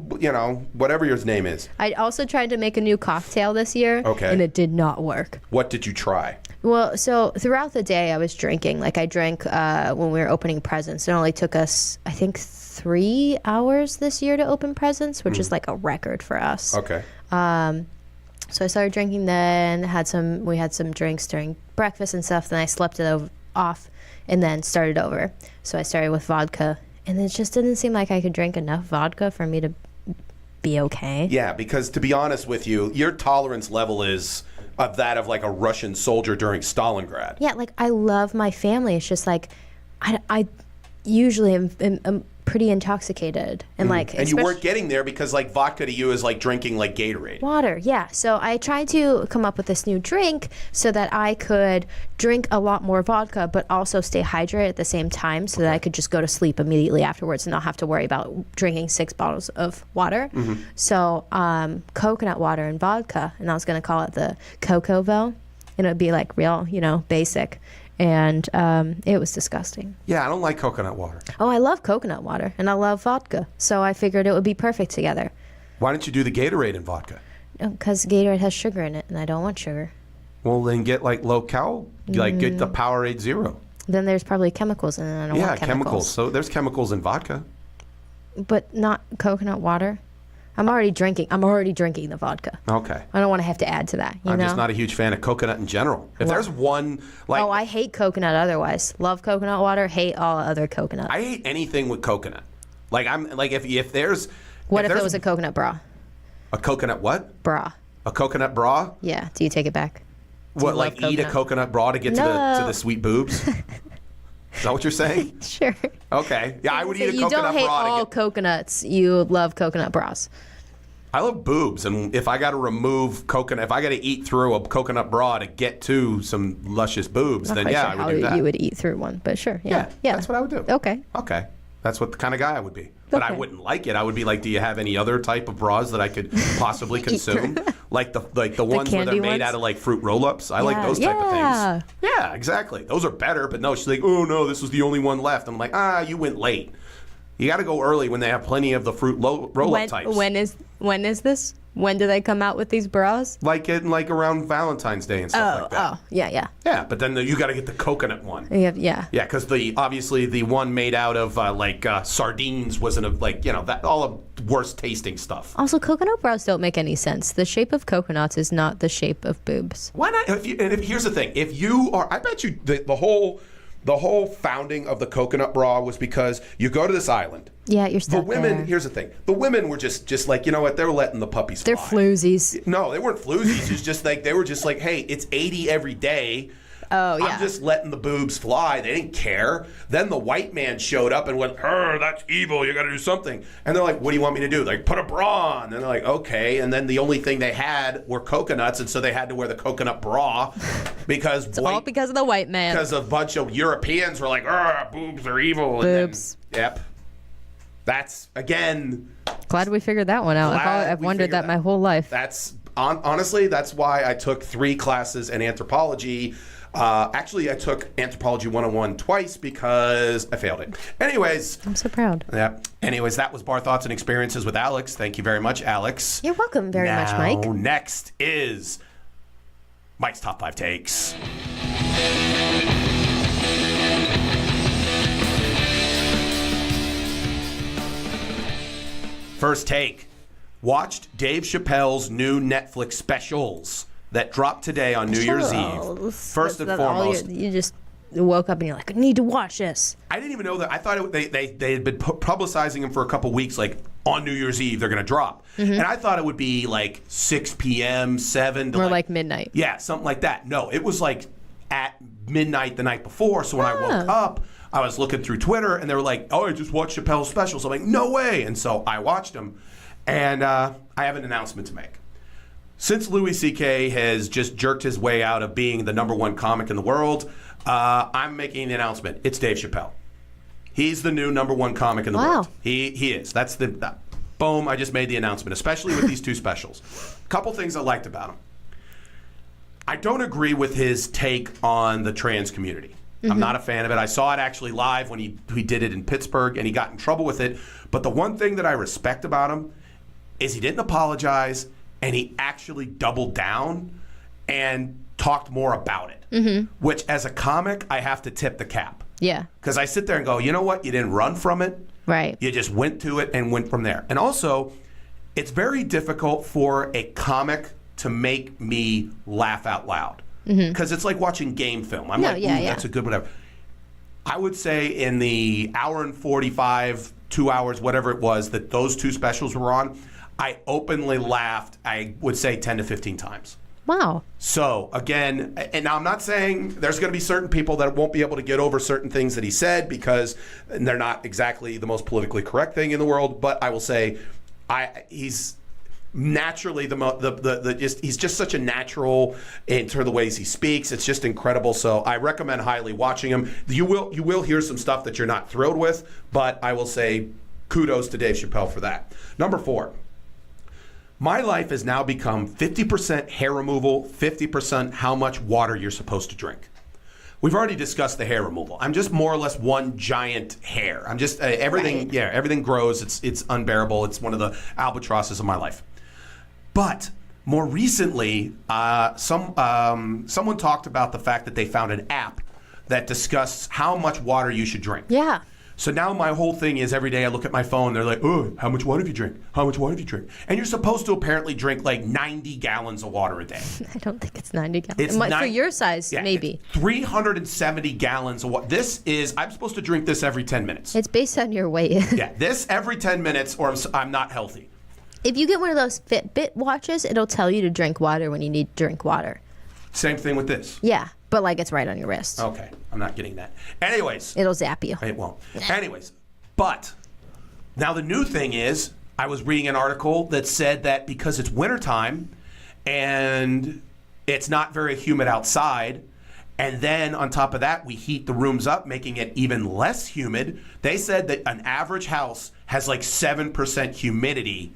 whatever your name is. I also tried to make a new cocktail this year. Okay. And it did not work. What did you try? Well, so throughout the day I was drinking. Like I drank when we were opening presents. It only took us, I think, 3 hours this year to open presents, which is like a record for us. Okay. So I started drinking then, we had some drinks during breakfast and stuff, then I slept it off and then started over. So I started with vodka, and it just didn't seem like I could drink enough vodka for me to be okay. Yeah, because to be honest with you, your tolerance level is of that of like a Russian soldier during Stalingrad. Yeah, like I love my family. It's just like I usually am pretty intoxicated and and you weren't getting there because like vodka to you is like drinking like Gatorade. Water, yeah. So I tried to come up with this new drink so that I could drink a lot more vodka but also stay hydrated at the same time so that I could just go to sleep immediately afterwards and not have to worry about drinking 6 bottles of water. So coconut water and vodka, and I was going to call it the Cocoville, and it would be like real, basic. And it was disgusting. Yeah, I don't like coconut water. Oh, I love coconut water, and I love vodka. So I figured it would be perfect together. Why don't you do the Gatorade and vodka? Because Gatorade has sugar in it, and I don't want sugar. Well, then get like low cal, like get the Powerade Zero. Then there's probably chemicals in it, and I don't want chemicals. So there's chemicals in vodka. But not coconut water. I'm already drinking the vodka. Okay. I don't want to have to add to that. I'm just not a huge fan of coconut in general. If there's one, like... Oh, I hate coconut otherwise. Love coconut water, hate all other coconut. I hate anything with coconut. Like, I'm, like, if there's... What if it was a coconut bra? A coconut what? Bra. A coconut bra? Yeah. Do you take it back? What, like eat a coconut bra to get to the sweet boobs? Is that what you're saying? Sure. Okay. Yeah, I would eat a you coconut bra. You don't hate all coconuts. You love coconut bras. I love boobs, and if I got to remove coconut, if I got to eat through a coconut bra to get to some luscious boobs, then yeah, sure I would do that. You would eat through one, but sure, yeah. That's what I would do. Okay. That's what the kind of guy I would be. But I wouldn't like it. I would be like, do you have any other type of bras that I could possibly consume? like the ones where they're made out of like fruit roll-ups. I like those type of things. Yeah, exactly. Those are better. But no, she's like, oh no, this was the only one left. I'm like, you went late. You got to go early when they have plenty of the fruit roll-up types. When is this? When do they come out with these bras? Like around Valentine's Day and stuff like that. Oh, yeah. Yeah, but then you got to get the coconut one. Yeah. Yeah, because obviously the one made out of sardines wasn't that all the worst tasting stuff. Also, coconut bras don't make any sense. The shape of coconuts is not the shape of boobs. Why not? Here's the thing: if you are, I bet you the whole founding of the coconut bra was because you go to this island. Yeah, you're stuck The women, there. here's the thing. The women were just like, you know what? They were letting the puppies fly. They're floozies. No, they weren't floozies. It's just like, they were just like, hey, it's 80 every day. Oh, yeah. I'm just letting the boobs fly. They didn't care. Then the white man showed up and went, that's evil. You got to do something. And they're like, what do you want me to do? Like, put a bra on. And they're like, okay. And then the only thing they had were coconuts, and so they had to wear the coconut bra because all because of the white man. Because a bunch of Europeans were like, boobs are evil. Boobs. And then, yep. That's, again... Glad we figured that one out. I've wondered that my whole life. That's, honestly, that's why I took 3 classes in anthropology. Actually, I took Anthropology 101 twice because I failed it. Anyways. I'm so proud. Yeah. Anyways, that was Bar Thoughts and Experiences with Alex. Thank you very much, Alex. You're welcome very much, Mike. Next is Mike's Top 5 Takes. First take. Watched Dave Chappelle's new Netflix specials that dropped today on New Year's Eve. First and foremost. You just woke up and you're like, I need to watch this. I didn't even know that. I thought they had been publicizing them for a couple weeks, like on New Year's Eve they're going to drop. Mm-hmm. And I thought it would be like 6 p.m., 7 to or like midnight. Yeah, something like that. No, it was like at midnight the night before. So when I woke up, I was looking through Twitter and they were like, I just watched Chappelle's specials. I'm like, no way. And so I watched them. And I have an announcement to make. Since Louis C.K. has just jerked his way out of being the #1 comic in the world, I'm making the announcement. It's Dave Chappelle. He's the new #1 comic in the world. He is. That's boom, I just made the announcement, especially with these 2 specials. A couple things I liked about him. I don't agree with his take on the trans community. I'm not a fan of it. I saw it actually live when he did it in Pittsburgh, and he got in trouble with it. But the one thing that I respect about him is he didn't apologize, and he actually doubled down and talked more about it, which as a comic, I have to tip the cap. Yeah. Because I sit there and go, you know what? You didn't run from it. Right. You just went to it and went from there. And also, it's very difficult for a comic to make me laugh out loud. Because it's like watching game film. I'm like, ooh, that's a good whatever. I would say in the hour and 45, 2 hours, whatever it was, that those two specials were on, I openly laughed, I would say 10 to 15 times. Wow. So, again, and now I'm not saying there's going to be certain people that won't be able to get over certain things that he said because they're not exactly the most politically correct thing in the world, but I will say he's naturally he's just such a natural in terms of the ways he speaks. It's just incredible. So I recommend highly watching him. You will hear some stuff that you're not thrilled with, but I will say kudos to Dave Chappelle for that. Number 4. My life has now become 50% hair removal, 50% how much water you're supposed to drink. We've already discussed the hair removal. I'm just more or less one giant hair. I'm just everything. Right. Yeah, everything grows. It's unbearable. It's one of the albatrosses of my life. But more recently, someone talked about the fact that they found an app that discusses how much water you should drink. Yeah. So now my whole thing is every day I look at my phone, they're like, oh, how much water have you drink? How much water have you drink? And you're supposed to apparently drink like 90 gallons of water a day. I don't think it's 90 gallons. For your size, maybe. 370 gallons of water. I'm supposed to drink this every 10 minutes. It's based on your weight. Yeah, this every 10 minutes or I'm not healthy. If you get one of those Fitbit watches, it'll tell you to drink water when you need to drink water. Same thing with this. Yeah, but like it's right on your wrist. Okay, I'm not getting that. Anyways. It'll zap you. It won't. Anyways, but now the new thing is I was reading an article that said that because it's wintertime and it's not very humid outside, and then on top of that, we heat the rooms up, making it even less humid. They said that an average house has like 7% humidity.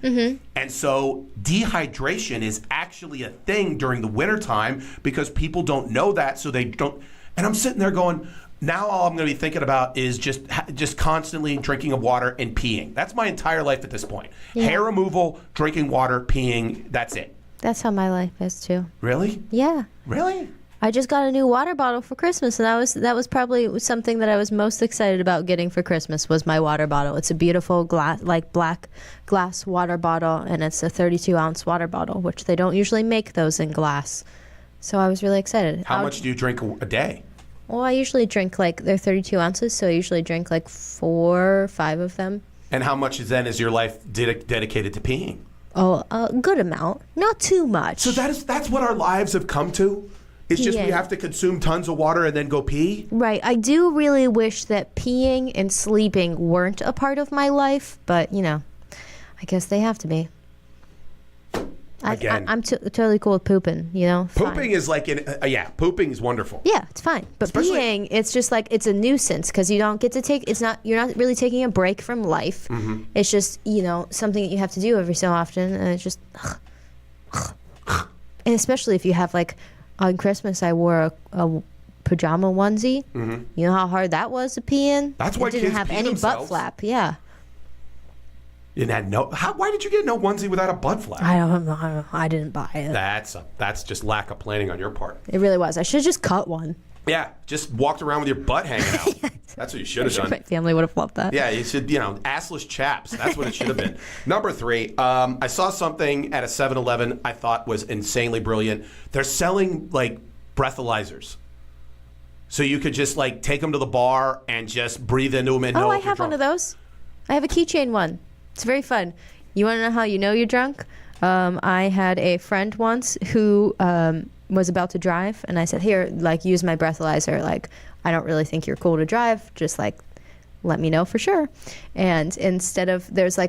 And so dehydration is actually a thing during the wintertime because people don't know that, so they don't. And I'm sitting there going, now all I'm going to be thinking about is just constantly drinking of water and peeing. That's my entire life at this point. Yeah. Hair removal, drinking water, peeing, that's it. That's how my life is too. Really? Yeah. Really? I just got a new water bottle for Christmas, and that was probably something that I was most excited about getting for Christmas was my water bottle. It's a beautiful black glass water bottle, and it's a 32-ounce water bottle, which they don't usually make those in glass. So I was really excited. How much do you drink a day? Well, I usually drink they're 32 ounces, so I usually drink 4 or 5 of them. And how much then is your life dedicated to peeing? Oh, a good amount. Not too much. So that's what our lives have come to? It's just we have to consume tons of water and then go pee? Right. I do really wish that peeing and sleeping weren't a part of my life, but, I guess they have to be. I'm totally cool with pooping, Pooping is pooping is wonderful. Yeah, it's fine. But peeing, it's just it's a nuisance because you don't get to you're not really taking a break from life. Mm-hmm. It's just, something that you have to do every so often. And it's just, and especially if you have on Christmas, I wore a pajama onesie. Mm-hmm. You know how hard that was to pee in? That's why kids didn't have any butt flap. Yeah. You had why did you get no onesie without a butt flap? I don't know. I didn't buy it. That's just lack of planning on your part. It really was. I should have just cut one. Yeah, just walked around with your butt hanging out. That's what you should have done. My family would have loved that. Yeah, you should, assless chaps. That's what it should have been. Number 3, I saw something at a 7-Eleven I thought was insanely brilliant. They're selling, breathalyzers. So you could just, take them to the bar and just breathe into them and know if I you're have drunk. One of those. I have a keychain one. It's very fun. You want to know how you know you're drunk? I had a friend once who was about to drive, and I said, here, use my breathalyzer. I don't really think you're cool to drive. Just, let me know for sure. And instead of, there's,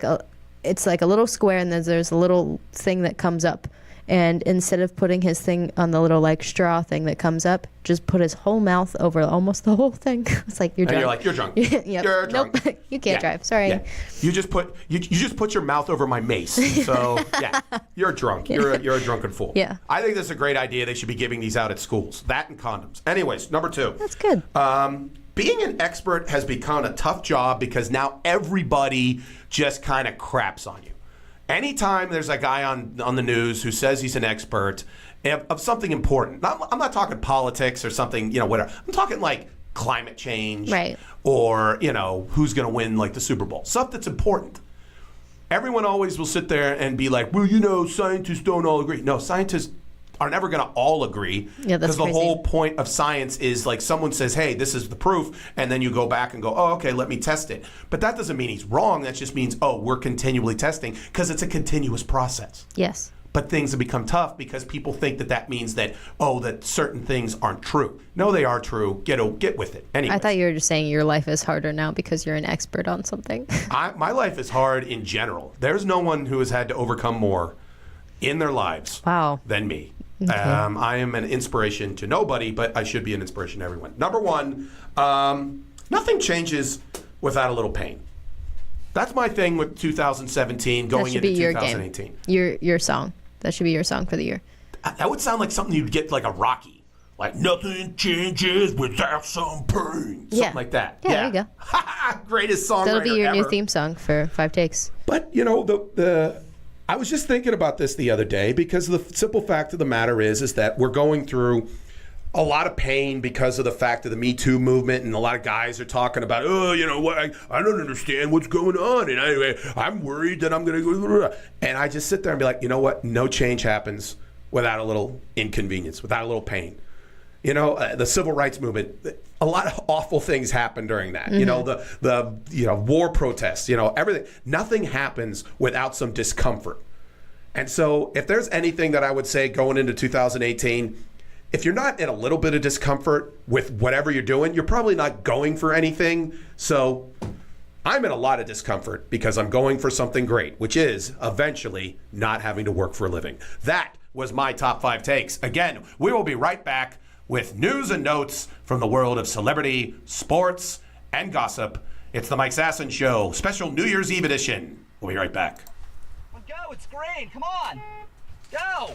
it's a little square, and then there's a little thing that comes up. And instead of putting his thing on the little like straw thing that comes up, just put his whole mouth over almost the whole thing. It's like, you're drunk. And you're like, you're drunk. Yep. You're drunk. Nope, you can't drive. Sorry. Yeah. You just put your mouth over my mace. So yeah, you're drunk. You're a drunken fool. Yeah. I think this is a great idea. They should be giving these out at schools. That and condoms. Anyways, number 2. That's good. Being an expert has become a tough job because now everybody just kind of craps on you. Anytime there's a guy on the news who says he's an expert of something important, I'm not talking politics or something, whatever. I'm talking like climate change, right? Or who's going to win like the Super Bowl, stuff that's important. Everyone always will sit there and be like, well, scientists don't all agree. No, scientists are never going to all agree. Yeah, that's because the crazy. whole point of science is like someone says, hey, this is the proof, and then you go back and go, oh, okay, let me test it. But that doesn't mean he's wrong. That just means, oh, we're continually testing because it's a continuous process. Yes. But things have become tough because people think that means that, that certain things aren't true. No, they are true. Get with it. Anyway. I thought you were just saying your life is harder now because you're an expert on something. My life is hard in general. There's no one who has had to overcome more in their lives than me. Okay. I am an inspiration to nobody, but I should be an inspiration to everyone. Number 1, nothing changes without a little pain. That's my thing with 2017 going into 2018. Your song. That should be your song for the year. That would sound like something you'd get like a Rocky. Like, nothing changes without some pain. Something like that. Yeah, there you go. Greatest songwriter That'll be your ever. new theme song for 5 Takes. But, I was just thinking about this the other day because the simple fact of the matter is that we're going through a lot of pain because of the fact of the Me Too movement, and a lot of guys are talking about, what, I don't understand what's going on, and I'm worried that I'm going to go, and I just sit there and be like, you know what? No change happens without a little inconvenience, without a little pain. The civil rights movement, a lot of awful things happened during that. Mm-hmm. The war protests, everything. Nothing happens without some discomfort. And so if there's anything that I would say going into 2018, if you're not in a little bit of discomfort with whatever you're doing, you're probably not going for anything. So I'm in a lot of discomfort because I'm going for something great, which is eventually not having to work for a living. That was my top 5 takes. Again, we will be right back with news and notes from the world of celebrity, sports, and gossip. It's the Mike Sasson Show, special New Year's Eve edition. We'll be right back. Go, it's green. Come on. Go.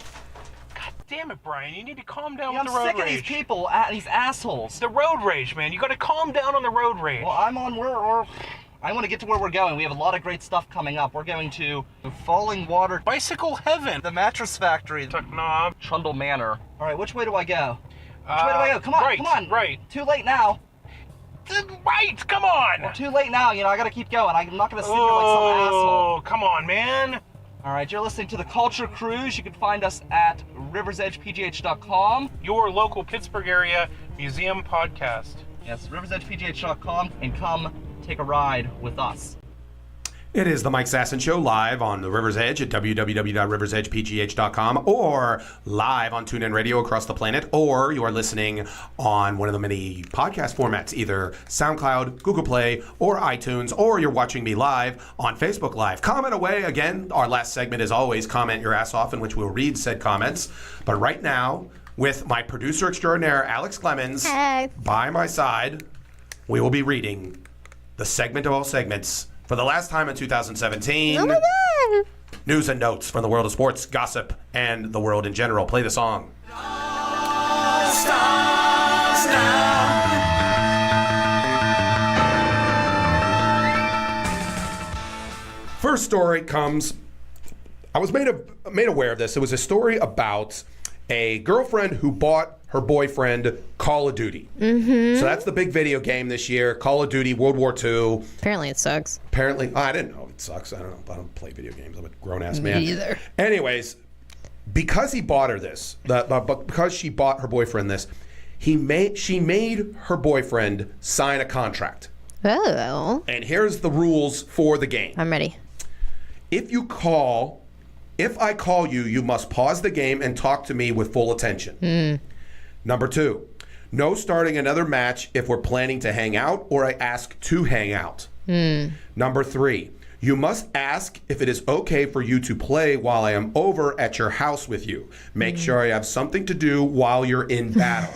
God damn it, Brian. You need to calm down Yeah, with the road I'm sick of rage. these people, these assholes. The road rage, man. You got to calm down on the road rage. Well, I want to get to where we're going. We have a lot of great stuff coming up. We're going to Falling Water, Bicycle Heaven. the Mattress Factory, Tuck Knob. Trundle Manor. All right, which way do I go? Which way do I go? Come on, right, come on. right. Too late now. Right, come on. Well, too late now. I got to keep going. I'm not going to sit here like some asshole. Oh, come on, man. All right, you're listening to the Culture Cruise. You can find us at riversedgepgh.com. Your local Pittsburgh area museum podcast. Yes, riversedgepgh.com, and come take a ride with us. It is the Mike Sasson Show, live on the River's Edge at www.riversedgepgh.com, or live on TuneIn Radio across the planet, or you are listening on one of the many podcast formats, either SoundCloud, Google Play, or iTunes, or you're watching me live on Facebook Live. Comment away. Again, our last segment is always Comment Your Ass Off, in which we'll read said comments. But right now, with my producer extraordinaire, Alex Clemens, by my side, we will be reading the segment of all segments for the last time in 2017. Oh my God. News and notes from the world of sports, gossip, and the world in general. Play the song. First story comes, I was made aware of this. It was a story about a girlfriend who bought her boyfriend Call of Duty. Mm-hmm. So that's the big video game this year, Call of Duty World War II. Apparently it sucks. Apparently, I didn't know it sucks. I don't know. I don't play video games. I'm a grown-ass man. Me either. Anyways, because he bought her this, because she bought her boyfriend this, she made her boyfriend sign a contract. Oh. And here's the rules for the game. I'm ready. If I call you, you must pause the game and talk to me with full attention. Number 2, no starting another match if we're planning to hang out or I ask to hang out. Number 3, You must ask if it is okay for you to play while I am over at your house with you. Make sure I have something to do while you're in battle.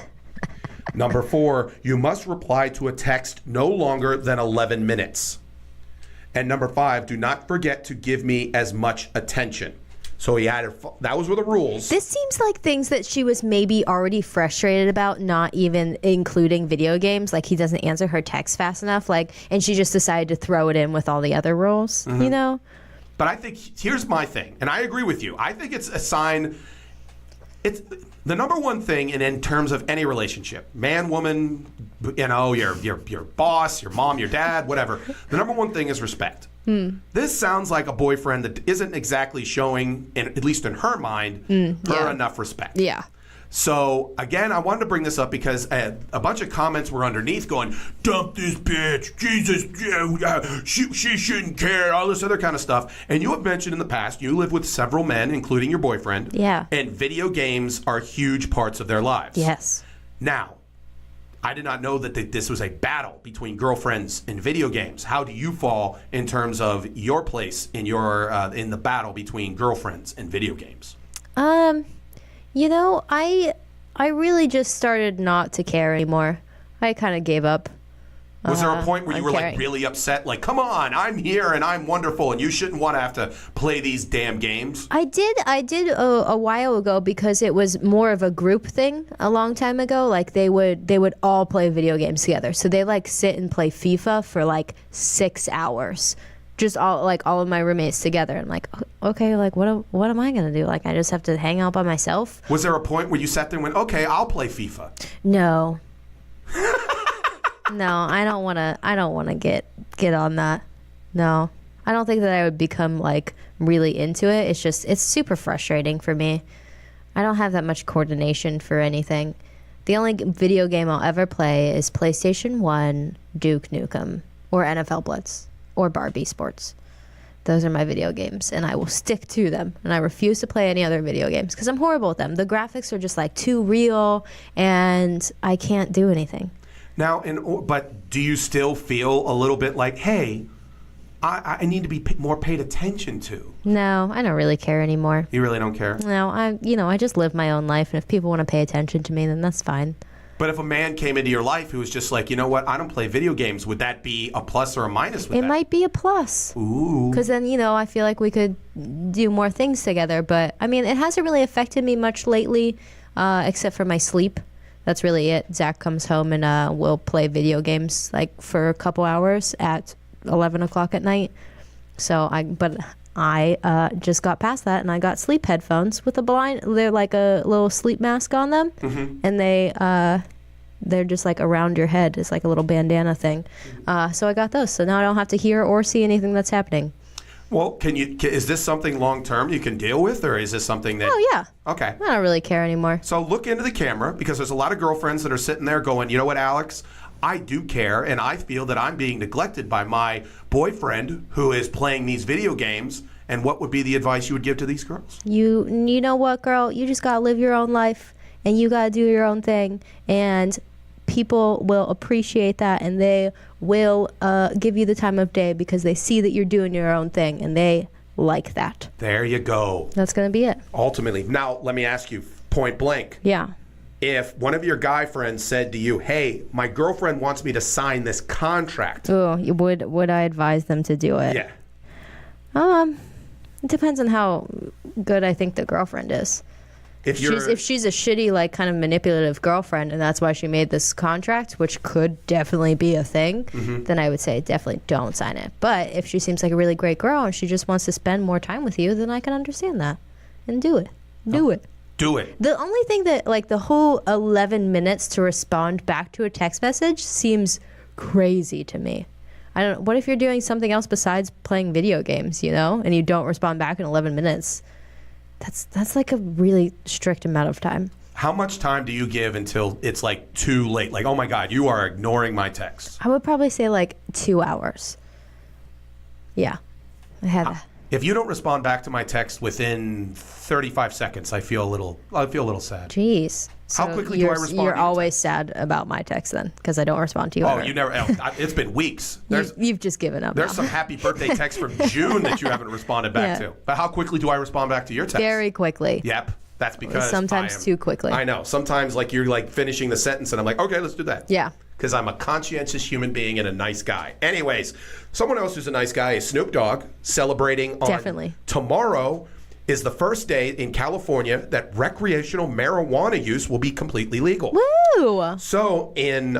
Number 4, you must reply to a text no longer than 11 minutes. And number 5, do not forget to give me as much attention. So he had that was were the rules. This seems like things that she was maybe already frustrated about, not even including video games. Like he doesn't answer her text fast enough, and she just decided to throw it in with all the other rules, you know? But I think here's my thing, and I agree with you. I think it's a sign. It's the number one thing in terms of any relationship, man, woman, your boss, your mom, your dad, whatever. The number one thing is respect. This sounds like a boyfriend that isn't exactly showing, at least in her mind, her enough respect. Yeah. So, again, I wanted to bring this up because a bunch of comments were underneath going, dump this bitch, Jesus, she shouldn't care, all this other kind of stuff. And you have mentioned in the past, you live with several men, including your boyfriend. Yeah. And video games are huge parts of their lives. Yes. Now, I did not know that this was a battle between girlfriends and video games. How do you fall in terms of your place in in the battle between girlfriends and video games? I really just started not to care anymore. I kind of gave up. Was there a point where you were caring. really upset? Like, come on, I'm here and I'm wonderful and you shouldn't want to have to play these damn games? I did a while ago because it was more of a group thing a long time ago. Like they would all play video games together. So they sit and play FIFA for 6 hours. Just all of my roommates together. I'm like, okay, what am I gonna do? I just have to hang out by myself? Was there a point where you sat there and went, okay, I'll play FIFA? No. No, I don't wanna get on that. No. I don't think that I would become really into it. It's super frustrating for me. I don't have that much coordination for anything. The only video game I'll ever play is PlayStation 1, Duke Nukem, or NFL Blitz, or Barbie Sports. Those are my video games, and I will stick to them. And I refuse to play any other video games because I'm horrible at them. The graphics are just too real, and I can't do anything. Now, but do you still feel a little bit like, hey, I need to be more paid attention to? No, I don't really care anymore. You really don't care? No, I just live my own life, and if people want to pay attention to me, then that's fine. But if a man came into your life who was just like, you know what, I don't play video games, would that be a plus or a minus with that? It might be a plus. Ooh. Because then, I feel like we could do more things together. But, it hasn't really affected me much lately, except for my sleep. That's really it. Zach comes home and we'll play video games for a couple hours at 11 o'clock at night. So I just got past that, and I got sleep headphones with they're like a little sleep mask on them, and they're just around your head. It's like a little bandana thing. So I got those, so now I don't have to hear or see anything that's happening. Well, is this something long term you can deal with, or is this something that? Oh yeah. Okay. I don't really care anymore. So look into the camera, because there's a lot of girlfriends that are sitting there going, you know what, Alex? I do care, and I feel that I'm being neglected by my boyfriend who is playing these video games. And what would be the advice you would give to these girls? You know what, girl? You just gotta live your own life, and you gotta do your own thing, and people will appreciate that, and they will give you the time of day because they see that you're doing your own thing, and they like that. There you go. That's gonna be it. Ultimately. Now, let me ask you, point blank. Yeah. If one of your guy friends said to you, hey, my girlfriend wants me to sign this contract. Oh, would I advise them to do it? Yeah. It depends on how good I think the girlfriend is. If she's a shitty, kind of manipulative girlfriend, and that's why she made this contract, which could definitely be a thing, then I would say definitely don't sign it. But if she seems like a really great girl and she just wants to spend more time with you, then I can understand that. And do it. Do it. Do it. The only thing that, the whole 11 minutes to respond back to a text message seems crazy to me. I don't know. What if you're doing something else besides playing video games, and you don't respond back in 11 minutes? That's a really strict amount of time. How much time do you give until it's too late? Oh my God, you are ignoring my texts. I would probably say 2 hours. Yeah. I had that. If you don't respond back to my text within 35 seconds, I feel a little sad. Jeez. How quickly do I respond to You're your always sad about my text then, because I don't respond to you. Oh, ever. you never. It's been weeks. You've just given up. There's now. some happy birthday texts from June that you haven't responded back to. But how quickly do I respond back to your text? Very quickly. Yep. That's because sometimes too quickly. I know. Sometimes like you're like finishing the sentence and I'm like, okay, let's do that. Yeah. Because I'm a conscientious human being and a nice guy. Anyways, someone else who's a nice guy is Snoop Dogg, celebrating on Definitely. Tomorrow is the first day in California that recreational marijuana use will be completely legal. Woo! So in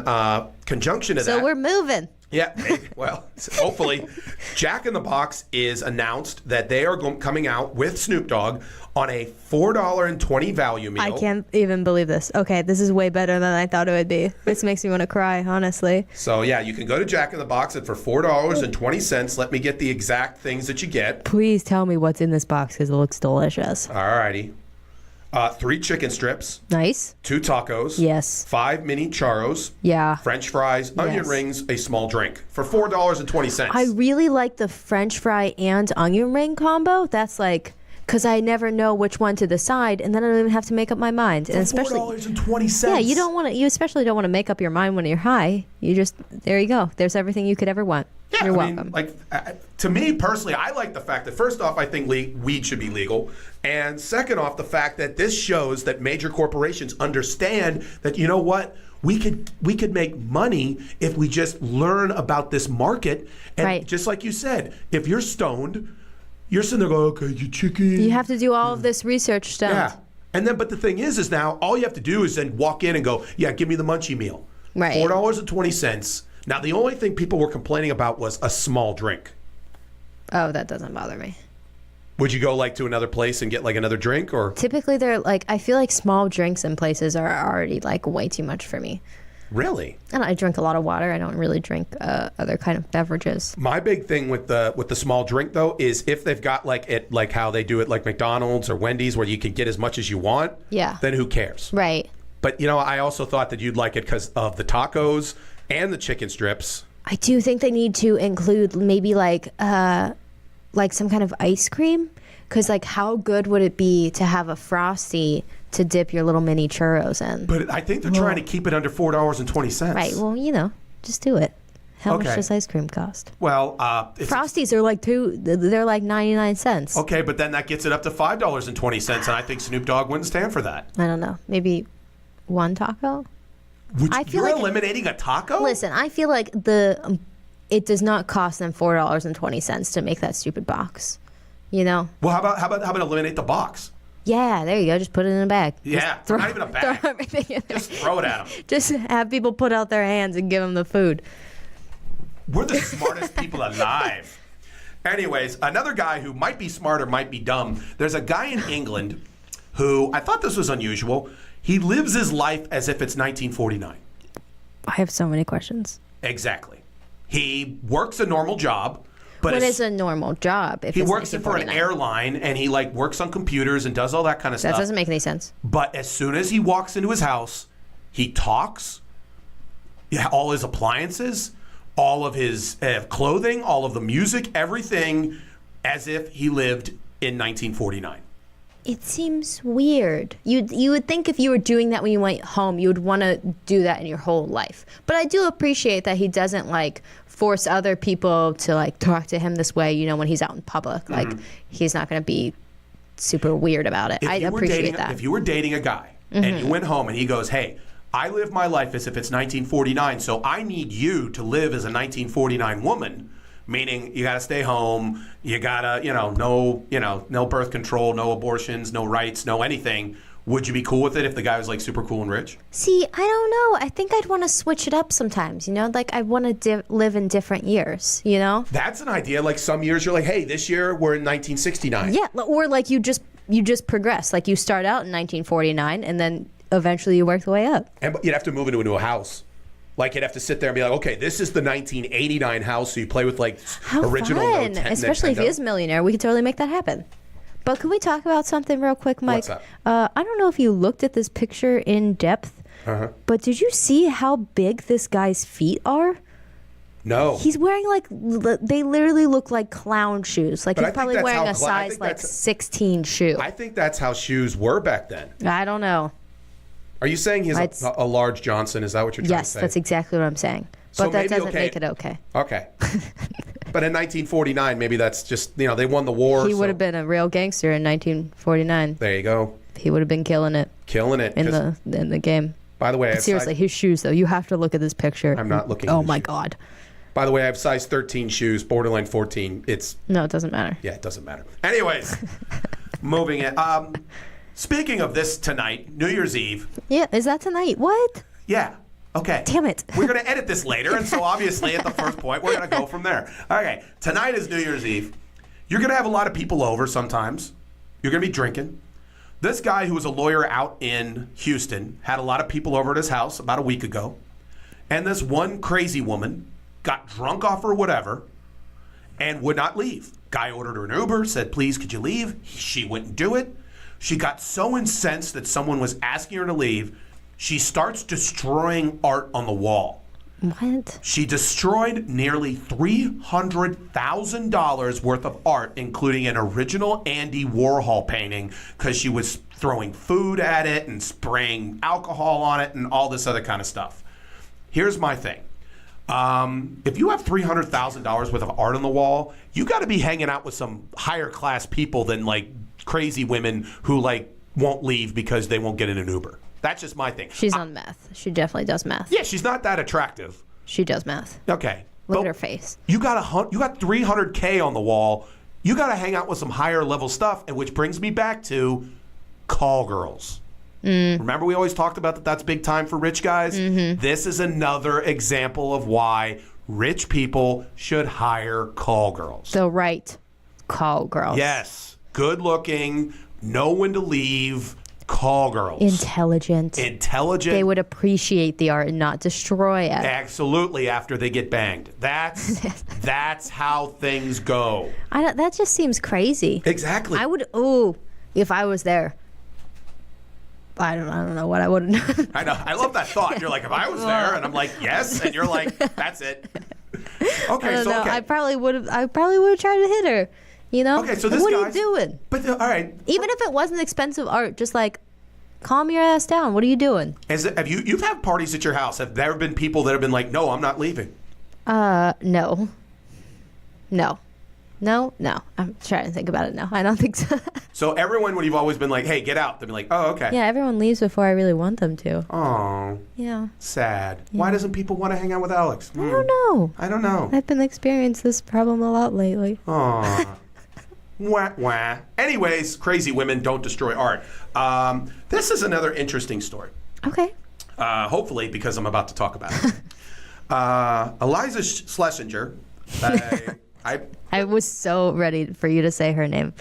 conjunction to that. So we're moving. Yeah, maybe. Well, hopefully. Jack in the Box is announced that they are coming out with Snoop Dogg on a $4.20 value meal. I can't even believe this. Okay, this is way better than I thought it would be. This makes me want to cry, honestly. So, yeah, you can go to Jack in the Box and for $4.20, let me get the exact things that you get. Please tell me what's in this box because it looks delicious. All righty. 3 chicken strips. Nice. 2 tacos. Yes. 5 mini charros. Yeah. French fries, onion rings, a small drink for $4.20. I really like the French fry and onion ring combo. That's like, because I never know which one to decide, and then I don't even have to make up my mind. And especially $4.20. Yeah, you don't want to. You especially don't want to make up your mind when you're high. You just there you go. There's everything you could ever want. Yeah, you're welcome. To me personally, I like the fact that first off, I think weed should be legal, and second off, the fact that this shows that major corporations understand that you know what. We could make money if we just learn about this market. And just like you said, if you're stoned, you're sitting there going, okay, you chicken. You have to do all of this research stuff. Yeah. And then, but the thing is now all you have to do is then walk in and go, yeah, give me the munchie meal. Right. $4.20. Now, the only thing people were complaining about was a small drink. Oh, that doesn't bother me. Would you go like to another place and get like another drink or? Typically, they're like, I feel like small drinks in places are already like way too much for me. Really? And I drink a lot of water. I don't really drink other kind of beverages. My big thing with the small drink though is if they've got like how they do it like McDonald's or Wendy's where you can get as much as you want. Yeah. Then who cares? Right. But you know, I also thought that you'd like it because of the tacos and the chicken strips. I do think they need to include maybe like some kind of ice cream. Because like, how good would it be to have a Frosty to dip your little mini churros in? But I think they're trying to keep it under $4.20. Right. Well, you know, just do it. How much does ice cream cost? Well, Frosties are like they're like 99 cents. Okay, but then that gets it up to $5.20, and I think Snoop Dogg wouldn't stand for that. I don't know. Maybe one taco? You're eliminating a taco? Listen, I feel like it does not cost them $4.20 to make that stupid box. You know? Well, how about eliminate the box? Yeah, there you go. Just put it in a bag. Yeah, not even a bag. Throw everything in there. Just throw it at them. Just have people put out their hands and give them the food. We're the smartest people alive. Anyways, another guy who might be smart or might be dumb. There's a guy in England who, I thought this was unusual. He lives his life as if it's 1949. I have so many questions. Exactly. He works a normal job. But what is a normal job? If he works for an airline and he like works on computers and does all that kind of stuff. That doesn't make any sense. But as soon as he walks into his house, he talks. All his appliances, all of his clothing, all of the music, everything, as if he lived in 1949. It seems weird. You would think if you were doing that when you went home, you would want to do that in your whole life. But I do appreciate that he doesn't like force other people to like talk to him this way, you know, when he's out in public. Like he's not going to be super weird about it. I appreciate that. If you were dating a guy and you went home and he goes, "Hey, I live my life as if it's 1949, so I need you to live as a 1949 woman." Meaning you got to stay home, you got to, no birth control, no abortions, no rights, no anything. Would you be cool with it if the guy was like super cool and rich? See, I don't know. I think I'd want to switch it up sometimes, you know? Like I want to live in different years, you know? That's an idea. Like some years you're like, hey, this year we're in 1969. Yeah, or like you just progress. Like you start out in 1949 and then eventually you work the way up. And you'd have to move into a new house. Like you'd have to sit there and be like, okay, this is the 1989 house, so you play with like original fun. Especially if he is a millionaire, we could totally make that happen. But can we talk about something real quick, Mike? What's up? I don't know if you looked at this picture in depth, but did you see how big this guy's feet are? No. He's wearing they literally look like clown shoes. Like But I he's think probably that's wearing how a I think size that's- 16 shoe. I think that's how shoes were back then. I don't know. Are you saying he's a large Johnson? Is that what you're trying to say? Yes, that's exactly what I'm saying. So But that maybe doesn't make it okay. Okay. But in 1949, maybe that's just, they won the war. He would have been a real gangster in 1949. There you go. He would have been killing it Killing it. in the game. By the way, Seriously, his shoes, though. You have to look at this picture. I'm not looking at Oh, his my shoes. God. By the way, I have size 13 shoes, borderline 14. No, it doesn't matter. Yeah, it doesn't matter. Anyways, moving it. Speaking of this tonight, New Year's Eve. Yeah, is that tonight? What? Yeah. Okay. Damn it. We're going to edit this later, and so obviously at the first point, we're going to go from there. Okay. Tonight is New Year's Eve. You're going to have a lot of people over sometimes. You're going to be drinking. This guy who was a lawyer out in Houston had a lot of people over at his house about a week ago. And this one crazy woman got drunk off or whatever and would not leave. Guy ordered her an Uber, said, please, could you leave? She wouldn't do it. She got so incensed that someone was asking her to leave, she starts destroying art on the wall. What? She destroyed nearly $300,000 worth of art, including an original Andy Warhol painting, because she was throwing food at it and spraying alcohol on it and all this other kind of stuff. Here's my thing. If you have $300,000 worth of art on the wall, you got to be hanging out with some higher class people than crazy women who won't leave because they won't get in an Uber. That's just my thing. She's on meth. She definitely does meth. Yeah, she's not that attractive. She does meth. Okay. Look at her face. You got $300K on the wall. You got to hang out with some higher level stuff, and which brings me back to call girls. Remember we always talked about that's big time for rich guys? Mm-hmm. This is another example of why rich people should hire call girls. The right call girls. Yes. Good looking, know when to leave, call girls. Intelligent. They would appreciate the art and not destroy it. Absolutely, after they get banged. That's how things go. That just seems crazy. Exactly. I would, if I was there. I don't know what I would have done. I know. I love that thought. You're like, if I was there, and I'm like, yes, and you're like, that's it. Okay, Okay. I probably would have tried to hit her. Okay, so this what guy's, are you doing? But all right. Even if it wasn't expensive art, just calm your ass down. What are you doing? You've had parties at your house? Have there been people that have been like, no, I'm not leaving? No. I'm trying to think about it now. I don't think so. So everyone, when you've always been like, hey, get out, they'd be like, oh, okay. Yeah, everyone leaves before I really want them to. Oh. Yeah. Sad. Yeah. Why doesn't people want to hang out with Alex? I don't know. I don't know. I've been experiencing this problem a lot lately. Aw. Wah, wah. Anyways, crazy women don't destroy art. This is another interesting story. Okay. Hopefully, because I'm about to talk about it. Eliza Schlesinger. I was so ready for you to say her name.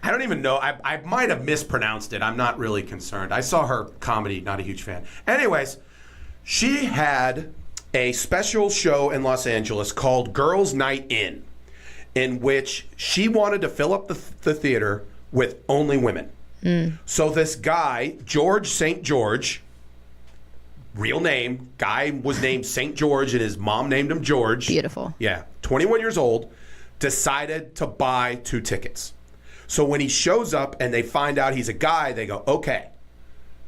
I don't even know. I might have mispronounced it. I'm not really concerned. I saw her comedy, not a huge fan. Anyways, she had a special show in Los Angeles called Girls Night in which she wanted to fill up the theater with only women. So this guy, George St. George, real name, guy was named St. George and his mom named him George. Beautiful. Yeah, 21 years old, decided to buy 2 tickets. So when he shows up and they find out he's a guy, they go, okay,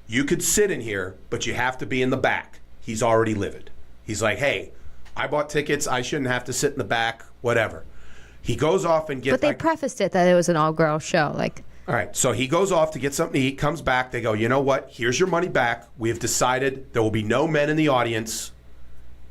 you could sit in here, but you have to be in the back. He's already livid. He's like, hey, I bought tickets. I shouldn't have to sit in the back, whatever. He goes off and gets... But they prefaced it that it was an all-girl show. All right, so he goes off to get something to eat, comes back. They go, you know what? Here's your money back. We have decided there will be no men in the audience.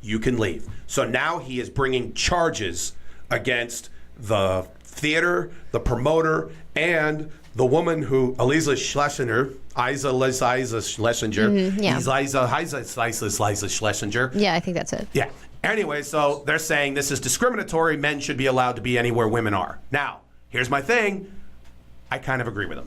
You can leave. So now he is bringing charges against the theater, the promoter, and the woman who, Eliza Schlesinger, Isa Schlesinger. Yeah. Eliza Schlesinger. Yeah, I think that's it. Yeah. Anyway, so they're saying this is discriminatory. Men should be allowed to be anywhere women are. Now, here's my thing. I kind of agree with him.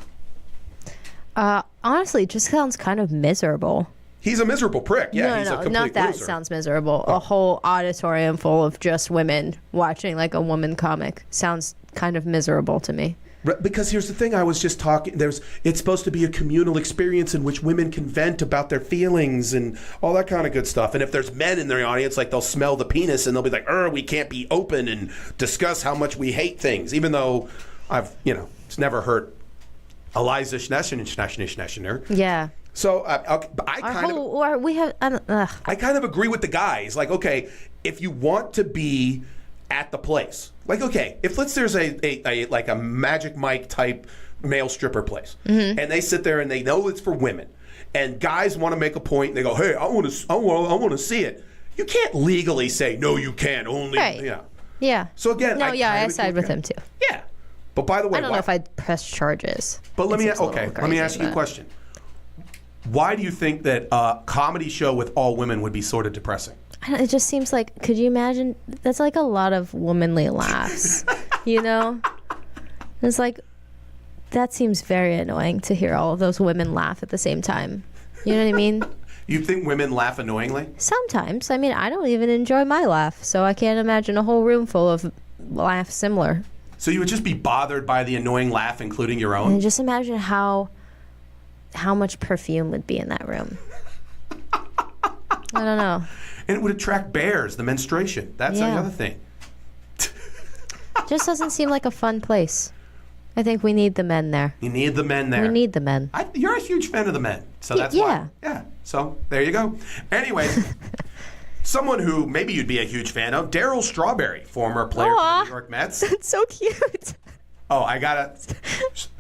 Honestly, it just sounds kind of miserable. He's a miserable prick. Yeah, he's a complete not that loser. sounds miserable. A whole auditorium full of just women watching a woman comic sounds kind of miserable to me. Because here's the thing, I was just talking, it's supposed to be a communal experience in which women can vent about their feelings and all that kind of good stuff. And if there's men in the audience, like they'll smell the penis and they'll be like, we can't be open and discuss how much we hate things, even though it's never hurt Eliza Schneshner. Yeah. So I kind of agree with the guys. Like, okay, if you want to be at the place, like, okay, if there's a Magic Mike type male stripper place, and they sit there and they know it's for women, and guys want to make a point, and they go, hey, I want to see it. You can't legally say no, you can't. Only, right. Yeah. So again, I side with him too. Yeah. But by the way, I don't know if I'd press charges. But let me ask you a question. Why do you think that a comedy show with all women would be sort of depressing? It just seems like, could you imagine? That's like a lot of womanly laughs, It's like, that seems very annoying to hear all of those women laugh at the same time. You know what I mean? You think women laugh annoyingly? Sometimes. I mean, I don't even enjoy my laugh, so I can't imagine a whole room full of laughs similar. So you would just be bothered by the annoying laugh, including your own? And just imagine how much perfume would be in that room. I don't know. And it would attract bears, the menstruation. That's the other thing. Just doesn't seem like a fun place. I think we need the men there. You need the men there. We need the men. You're a huge fan of the men. So that's why. Yeah. So there you go. Anyways, someone who maybe you'd be a huge fan of, Darryl Strawberry, former player for the New York Mets. That's so cute. Oh, I got a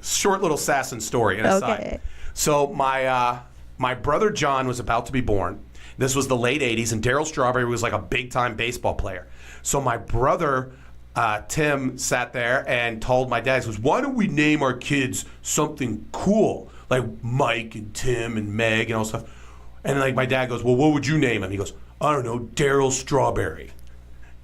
short little Sasson story. Okay. So my brother John was about to be born. This was the late 80s, and Darryl Strawberry was like a big-time baseball player. So my brother, Tim, sat there and told my dad, he goes, why don't we name our kids something cool? Like Mike and Tim and Meg and all stuff. And like my dad goes, well, what would you name him? He goes, I don't know, Darryl Strawberry.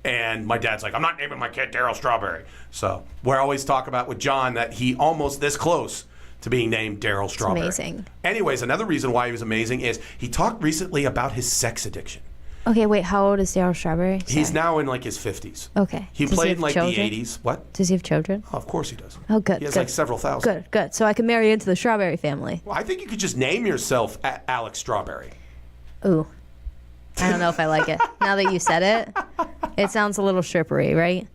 And my dad's like, I'm not naming my kid Darryl Strawberry. So we always talk about with John that he almost this close to being named Darryl Strawberry. It's amazing. Anyways, another reason why he was amazing is he talked recently about his sex addiction. Okay, wait, how old is Darryl Strawberry? Sorry. He's now in like his 50s. Okay. He played in like children? The 80s. What? Does he have children? Oh, of course he does. Oh, good. He has like several thousand. Good. So I can marry into the Strawberry family. Well, I think you could just name yourself Alex Strawberry. Ooh. I don't know if I like it. Now that you said it, it sounds a little strippery, right?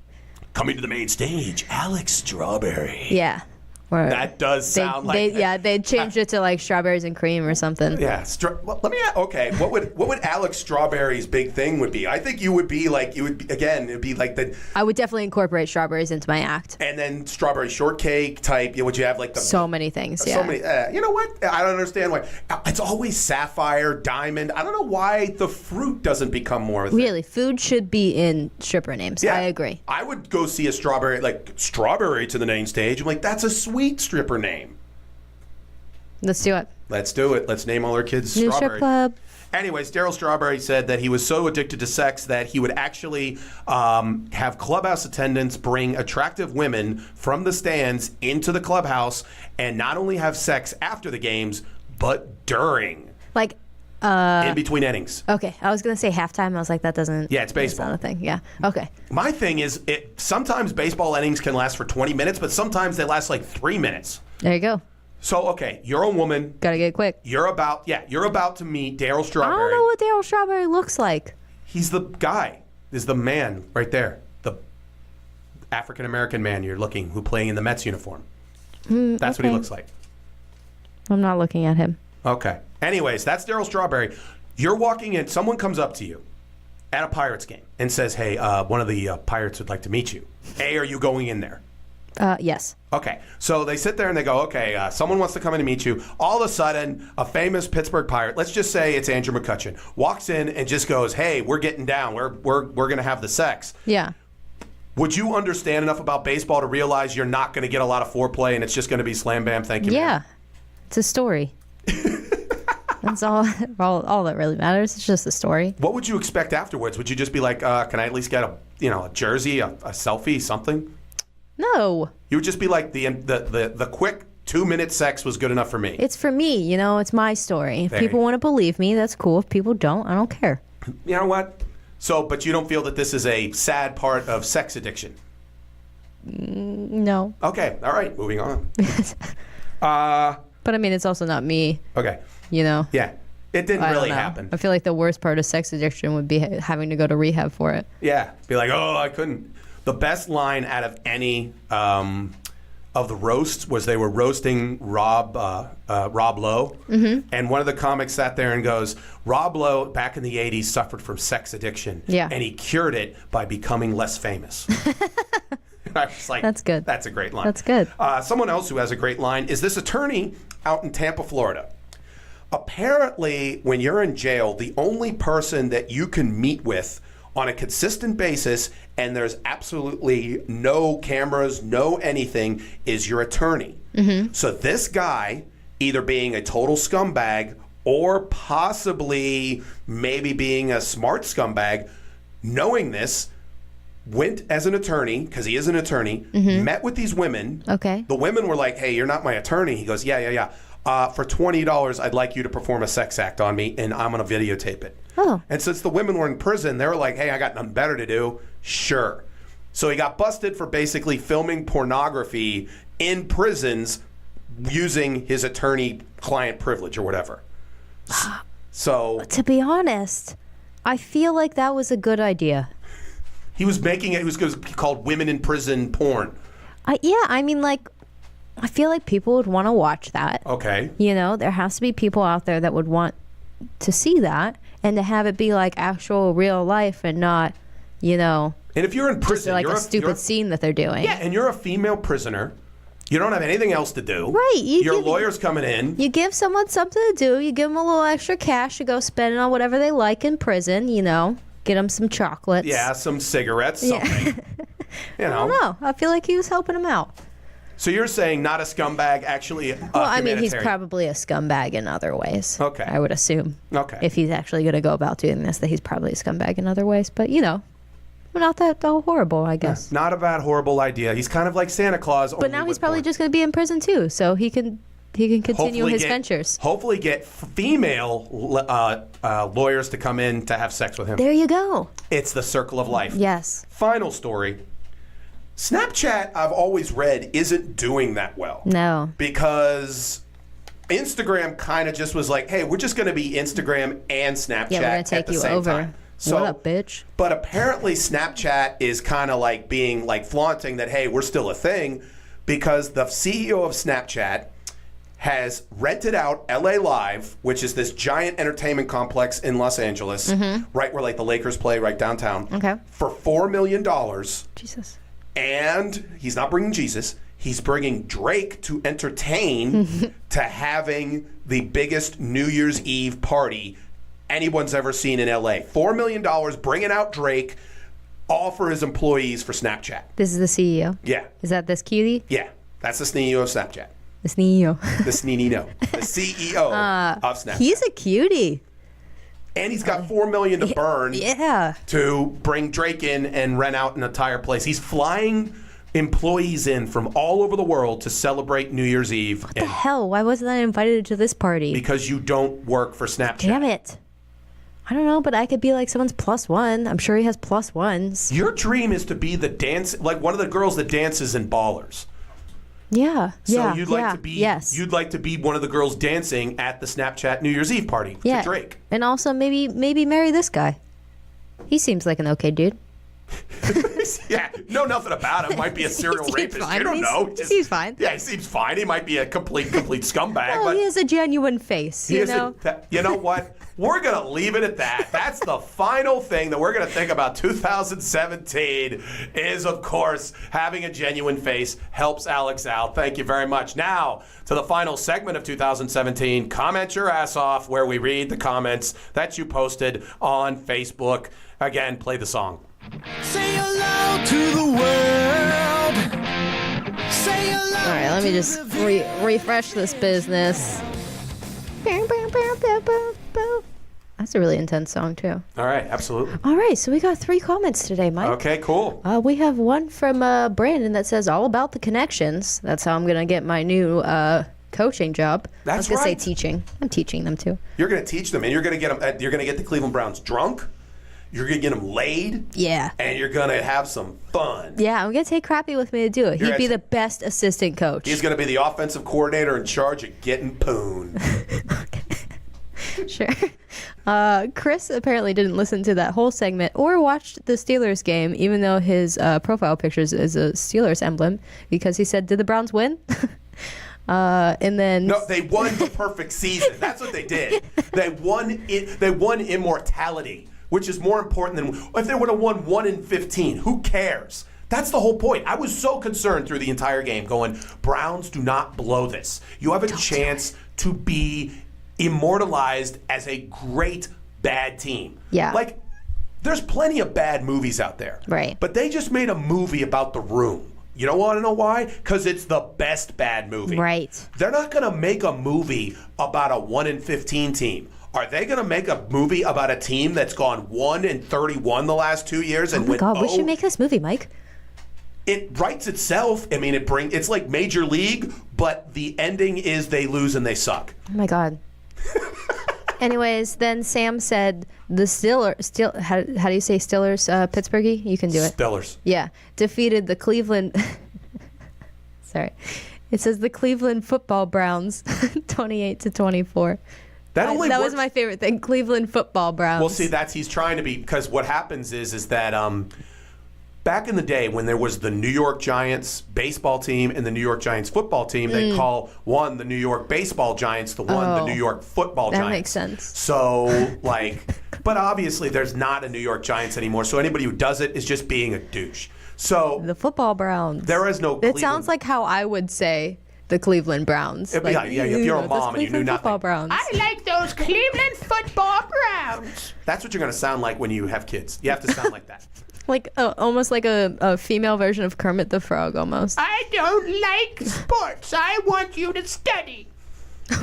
Coming to the main stage, Alex Strawberry. Yeah. Or that does sound like they'd change it to like strawberries and cream or something. Yeah. Well, let me. Okay. What would Alex Strawberry's big thing would be? I think you would be like it'd be like the. I would definitely incorporate strawberries into my act. And then strawberry shortcake type. Would you have like the so many things? Yeah. So many. You know what? I don't understand why it's always sapphire, diamond. I don't know why the fruit doesn't become more. Really, food should be in stripper names. Yeah, I agree. I would go see a strawberry to the main stage. I'm like, that's a sweet stripper name. Let's do it. Let's do it. Let's name all our kids New Strawberry. Strip Club. Anyways, Darryl Strawberry said that he was so addicted to sex that he would actually have clubhouse attendants bring attractive women from the stands into the clubhouse and not only have sex after the games, but during. Like, in between innings. Okay, I was going to say halftime. I was like, that doesn't. Yeah, it's baseball. That's not a thing. Yeah. Okay. My thing is, sometimes baseball innings can last for 20 minutes, but sometimes they last like 3 minutes. There you go. So, okay, you're a woman. Gotta get quick. You're about to meet Darryl Strawberry. I don't know what Darryl Strawberry looks like. He's the guy. Is the man right there. The African-American man you're looking who playing in the Mets uniform. That's what he looks like. I'm not looking at him. Okay. Anyways, that's Darryl Strawberry. You're walking in. Someone comes up to you at a Pirates game and says, hey, one of the Pirates would like to meet you. A, are you going in there? Yes. Okay. So they sit there and they go, okay, someone wants to come in and meet you. All of a sudden, a famous Pittsburgh Pirate, let's just say it's Andrew McCutchen, walks in and just goes, hey, we're getting down. We're going to have the sex. Yeah. Would you understand enough about baseball to realize you're not going to get a lot of foreplay and it's just going to be slam, bam, thank you, Yeah. man? It's a story. That's all that really matters. It's just a story. What would you expect afterwards? Would you just be like, can I at least get a jersey, a selfie, something? No. You would just be like, the quick 2-minute sex was good enough for me. It's for me, it's my story. If There people you- want to believe me, that's cool. If people don't, I don't care. You know what? So, but you don't feel that this is a sad part of sex addiction? No. Okay. All right. Moving on. But I mean, it's also not me. Okay. You know. Yeah. It didn't I really don't know. happen. I feel like the worst part of sex addiction would be having to go to rehab for it. Yeah. Be like, oh, I couldn't. The best line out of any of the roasts was they were roasting Rob Lowe. Mm-hmm. And one of the comics sat there and goes, Rob Lowe, back in the 80s, suffered from sex addiction. Yeah. And he cured it by becoming less famous. I was like, that's good. That's a great line. That's good. Someone else who has a great line is this attorney out in Tampa, Florida. Apparently, when you're in jail, the only person that you can meet with on a consistent basis, and there's absolutely no cameras, no anything, is your attorney. Mm-hmm. So this guy, either being a total scumbag or possibly maybe being a smart scumbag, knowing this, went as an attorney, because he is an attorney, met with these women. Okay. The women were like, hey, you're not my attorney. He goes, yeah. For $20, I'd like you to perform a sex act on me, and I'm going to videotape it. Oh. And since the women were in prison, they were like, hey, I got nothing better to do. Sure. So he got busted for basically filming pornography in prisons using his attorney-client privilege or whatever. So To be honest, I feel like that was a good idea. he was making it, it was called women in prison porn. I mean, like, I feel like people would want to watch that. Okay. You know, there has to be people out there that would want to see that and to have it be like actual real life and not, you know, And if you're in just prison, like you're a stupid scene that they're doing. Yeah, and you're a female prisoner. You don't have anything else to do. Right. Your lawyer's coming in. You give someone something to do. You give them a little extra cash to go spend it on whatever they like in prison, you know. Get them some chocolates. Yeah, some cigarettes, something. You know. I don't know. I feel like he was helping him out. So you're saying not a scumbag, actually Well, I mean, he's humanitarian. probably a scumbag in other ways. Okay. I would assume. Okay. If he's actually going to go about doing this, that he's probably a scumbag in other ways. But, you know, not that horrible, I guess. Not a bad, horrible idea. He's kind of like Santa Claus. But now he's probably just going to be in prison, too. So he can continue his ventures. Hopefully get female lawyers to come in to have sex with him. There you go. It's the circle of life. Yes. Final story. Snapchat, I've always read, isn't doing that well. No. Because Instagram kind of just was like, hey, we're just going to be Instagram and Snapchat Yeah, we're going to take at the you same over. time. So, what up, bitch? But apparently Snapchat is kind of like being like flaunting that, hey, we're still a thing, because the CEO of Snapchat has rented out LA Live, which is this giant entertainment complex in Los Angeles, right where like the Lakers play, right downtown, Okay. for $4 million. Jesus. And he's not bringing Jesus. He's bringing Drake to entertain to having the biggest New Year's Eve party anyone's ever seen in LA. $4 million, bringing out Drake, all for his employees for Snapchat. This is the CEO? Yeah. Is that this cutie? Yeah. That's the CEO of Snapchat. The CEO. The Sneenino. The CEO of Snapchat. He's a cutie. And he's got $4 million to burn Yeah. to bring Drake in and rent out an entire place. He's flying employees in from all over the world to celebrate New Year's Eve. What the hell? Why wasn't I invited to this party? Because you don't work for Snapchat. Damn it. I don't know, but I could be like someone's plus one. I'm sure he has plus ones. Your dream is to be the dance, like one of the girls that dances in Ballers. Yeah. So you'd like to be Yes. you'd like to be one of the girls dancing at the Snapchat New Year's Eve party to Drake. And also maybe marry this guy. He seems like an okay dude. Yeah, know nothing about him. Might be a serial He seems rapist. fine. You don't know. He seems fine. Yeah, he seems fine. He might be a complete scumbag. Oh, but he has a genuine face, you know? You know what? We're going to leave it at that. That's the final thing that we're going to think about 2017 is, of course, having a genuine face helps Alex out. Thank you very much. Now, to the final segment of 2017, Comment Your Ass Off, where we read the comments that you posted on Facebook. Again, play the song. Say hello to the world. Say hello. All right, let me just refresh this business. That's a really intense song, too. All right, absolutely. All right, so we got 3 comments today, Mike. Okay, cool. We have one from Brandon that says all about the connections. That's how I'm going to get my new coaching job. That's I was going to right. say teaching. I'm teaching them, too. You're going to teach them, and you're going to get them. You're going to get the Cleveland Browns drunk. You're going to get him laid. Yeah. And you're going to have some fun. Yeah, I'm going to take Crappy with me to do it. He'd be the best assistant coach. He's going to be the offensive coordinator in charge of getting pooned. Sure. Chris apparently didn't listen to that whole segment or watched the Steelers game, even though his profile pictures is a Steelers emblem, because he said, did the Browns win? And then no, they won the perfect season. That's what they did. They won it. They won immortality, which is more important than if they would have won 1-15. Who cares? That's the whole point. I was so concerned through the entire game, going, Browns, do not blow this. You have a chance to be immortalized as a great bad team. Yeah. Like, there's plenty of bad movies out there. Right. But they just made a movie about The Room. You don't want to know why? Because it's the best bad movie. Right. They're not going to make a movie about a 1-15 team. Are they going to make a movie about a team that's gone 1-31 the last 2 years and went, we should make this movie, Mike. It writes itself. I mean, it's like Major League, but the ending is they lose and they suck. Oh my God. Anyways, then Sam said the how do you say Steelers, Pittsburghy? You can do it. Steelers. Yeah. Defeated the Cleveland. Sorry. It says the Cleveland football Browns 28-24. That was my favorite thing. Cleveland football Browns. Well, see, he's trying to be, because what happens is that back in the day when there was the New York Giants baseball team and the New York Giants football team, they call one the New York baseball Giants, the New York football Giants. That makes sense. So, but obviously there's not a New York Giants anymore, so anybody who does it is just being a douche. So the football Browns. There is no Cleveland. It sounds like how I would say the Cleveland Browns. If you're a mom and you knew nothing. Browns. I like those Cleveland football Browns. That's what you're going to sound like when you have kids. You have to sound like that. Like almost like a female version of Kermit the Frog, almost. I don't like sports. I want you to study.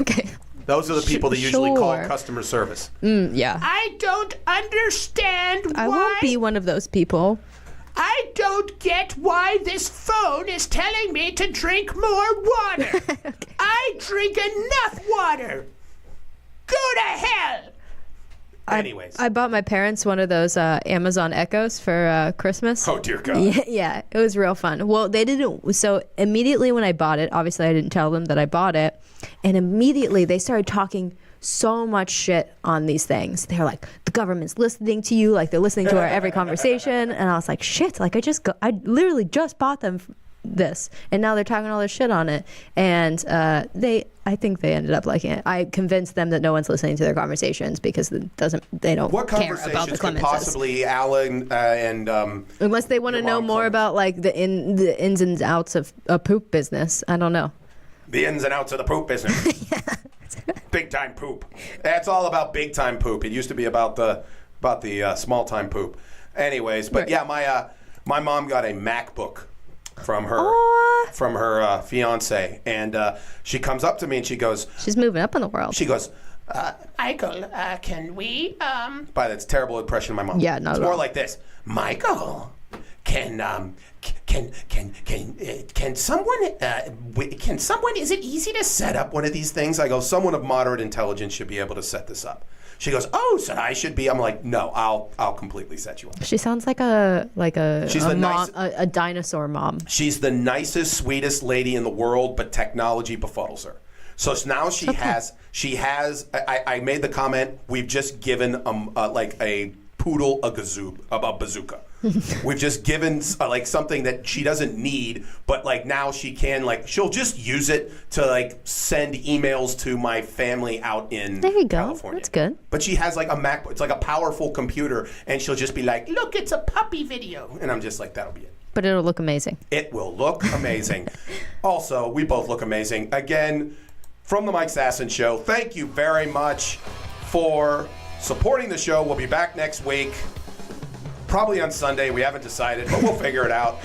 Okay. Those are the people that usually call customer service. Yeah. I don't understand why. I won't be one of those people. I don't get why this phone is telling me to drink more water. Okay. I drink enough water. Go to hell. Anyways. I bought my parents one of those Amazon Echoes for Christmas. Oh, dear God. Yeah, it was real fun. Well, they didn't. So immediately when I bought it, obviously I didn't tell them that I bought it. And immediately they started talking so much shit on these things. They're like, the government's listening to you. Like, they're listening to our every conversation. And I was like, shit. Like, I literally just bought them this. And now they're talking all this shit on it. And I think they ended up liking it. I convinced them that no one's listening to their conversations because they don't what care about the conversations could possibly Alan and unless they want to know more about like the ins and outs of a poop business. I don't know. The ins and outs of the poop business. Big time poop. It's all about big time poop. It used to be about the small time poop. Anyways, but yeah, my mom got a MacBook from her fiance, and she comes up to me and she goes, she's moving up in the world. She goes, Michael, can we by that's terrible impression of my mom. Yeah, no. It's more like this. Michael, can someone is it easy to set up one of these things? I go, someone of moderate intelligence should be able to set this up. She goes, oh, so I should be. I'm like, no, I'll completely set you up. She sounds like a dinosaur mom. She's the nicest, sweetest lady in the world, but technology befuddles her. So now she has. I made the comment. We've just given like a poodle a bazooka. We've just given like something that she doesn't need, but like now she can, like, she'll just use it to like send emails to my family out in there you go. California. That's good. But she has like a MacBook. It's like a powerful computer, and she'll just be like, look, it's a puppy video. And I'm just like, that'll be it. But it'll look amazing. It will look amazing. Also, we both look amazing. Again, from the Mike Sasson Show, thank you very much for supporting the show. We'll be back next week. Probably on Sunday. We haven't decided, but we'll figure it out.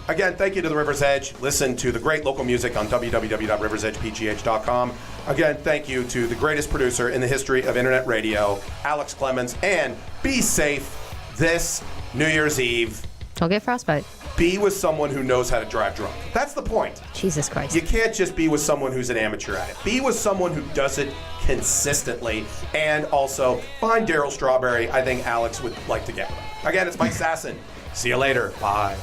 Again, thank you to the River's Edge. Listen to the great local music on www.riversedgepgh.com. Again, thank you to the greatest producer in the history of internet radio, Alex Clemens. And be safe this New Year's Eve. Don't get frostbite. be with someone who knows how to drive drunk. That's the point. Jesus Christ. You can't just be with someone who's an amateur at it. Be with someone who does it consistently. And also, find Daryl Strawberry. I think Alex would like to get with him. Again, it's Mike Sasson. See you later. Bye.